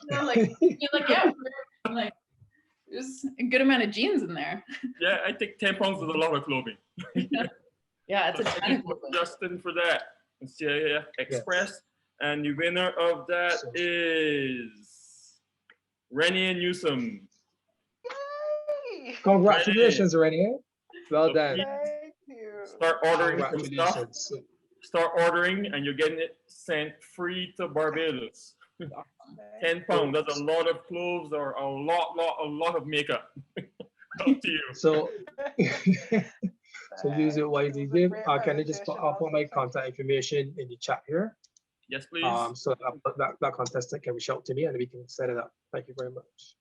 There's a good amount of jeans in there. Yeah, I think £10 is a lot of clothing. Yeah, it's a Thank ton you of for clothing. Justin for that. CIF Express. And the winner of that is Rennie and Newsom. Congratulations, Rennie. Well done. Thank you. Start ordering some stuff. Congratulations. Start ordering and you're getting it sent free to Barbados. £10. That's a lot of clothes or a lot of makeup. Up to you. So, so use it wisely. Dave, can I just I'll put my contact information in the chat here? Yes, please. So that contestant can reach out to me and we can set it up. Thank you very much.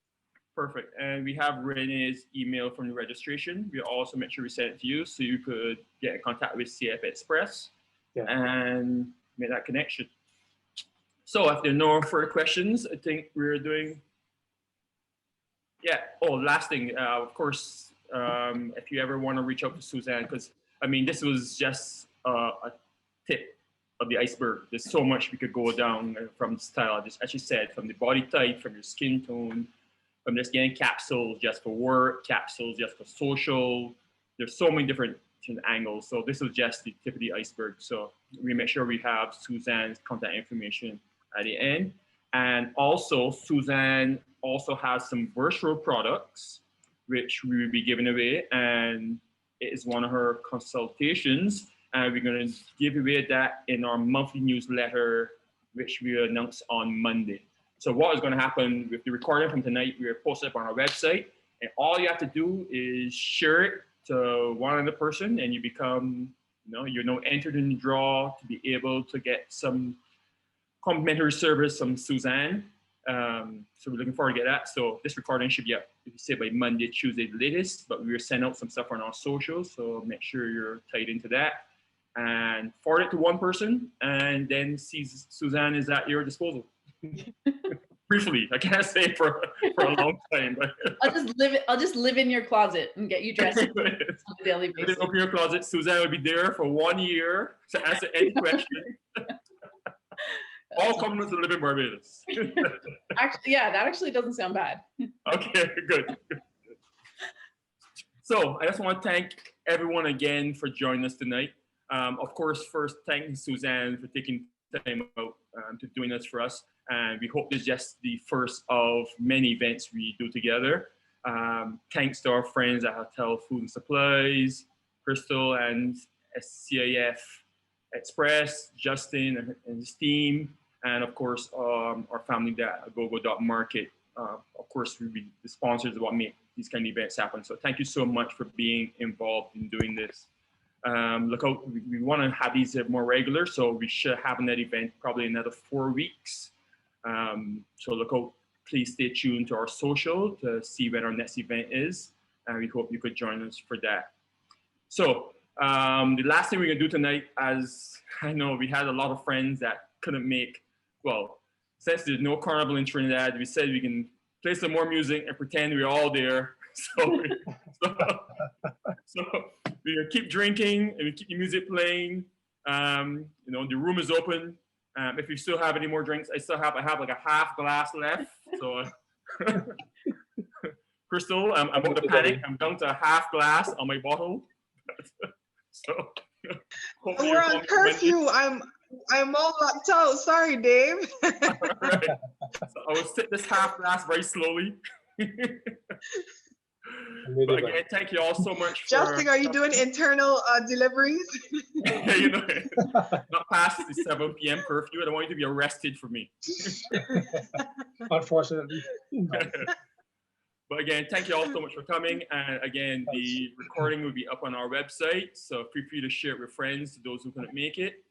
Perfect. And we have Renee's email from the registration. We also make sure we send it to you so you could get in contact with CF Express and make that connection. So if there are no further questions, I think we're doing, last thing, of course, if you ever want to reach out to Suzanne, because I mean, this was just a tip of the iceberg. There's so much we could go down from style, just as you said, from the body type, from your skin tone, from just getting capsules just for work, capsules just for social. There's so many different angles. So this was just the tip of the iceberg. So we make sure we have Suzanne's contact information at the end. And also Suzanne also has some virtual products, which we will be giving away. And it is one of her consultations. And we're going to give away that in our monthly newsletter, which we announce on Monday. So what is going to happen with the recording from tonight, we are posted up on our website. And all you have to do is share it to one other person and you become, you're now entered in the draw to be able to get some complimentary service from Suzanne. So we're looking forward to get that. So this recording should be up, if you say by Monday, Tuesday, the latest, but we're sending out some stuff on our socials. So make sure you're tied into that and forward it to one person and then Suzanne is at your disposal. Briefly, I can't say for a long time. But I'll just live in your closet and get you dressed on a daily basis. Open your closet. Suzanne will be there for 1 year to answer any question. All coming to live in Barbados. Actually, yeah, that actually doesn't sound bad. Okay, good. So I just want to thank everyone again for joining us tonight. Of course, first, thank Suzanne for taking time out to doing this for us. And we hope this is just the first of many events we do together. Thanks to our friends at Hotel Food and Supplies, Crystal and CIF Express, Justin and his team, and of course our family at GoGo.market. Of course, we be the sponsors of what make these kind of events happen. So thank you so much for being involved in doing this. Look out, we want to have these more regular, so we should have another event probably another 4 weeks. So look out, please stay tuned to our social to see when our next event is, and we hope you could join us for that. So the last thing we're gonna do tonight, as I know we had a lot of friends that couldn't make, well, since there's no carnival in Trinidad, we said we can play some more music and pretend we're all there. So we're gonna keep drinking and we keep the music playing. The room is open. If you still have any more drinks, I have like a half glass left. So, Crystal, I'm about to panic. I'm down to a half glass on my bottle. So, we're on curfew. I'm all locked out. Sorry, Dave. Right. So I will sip this half glass very slowly. But again, thank you all so much. Justin, are you doing internal deliveries? You know, not past the 7 p.m. curfew. I don't want you to be arrested for me. Unfortunately. But again, thank you all so much for coming. And again, the recording will be up on our website. So feel free to share it with friends, those who couldn't make it.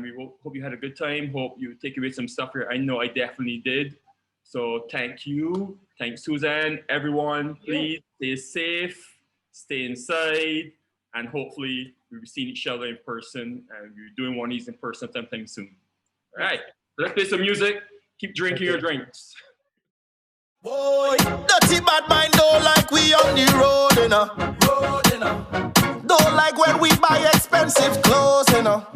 We hope you had a good time. Hope you take away some stuff here. I know I definitely did. So thank you. Thanks, Suzanne. Everyone, please stay safe, stay inside, and hopefully we'll be seeing each other in person, and we're doing one of these in person sometime soon. All right, let's play some music. Keep drinking your drinks. Boy, dirty bad mind don't like we on the road, you know. Don't like when we buy expensive clothes, you know.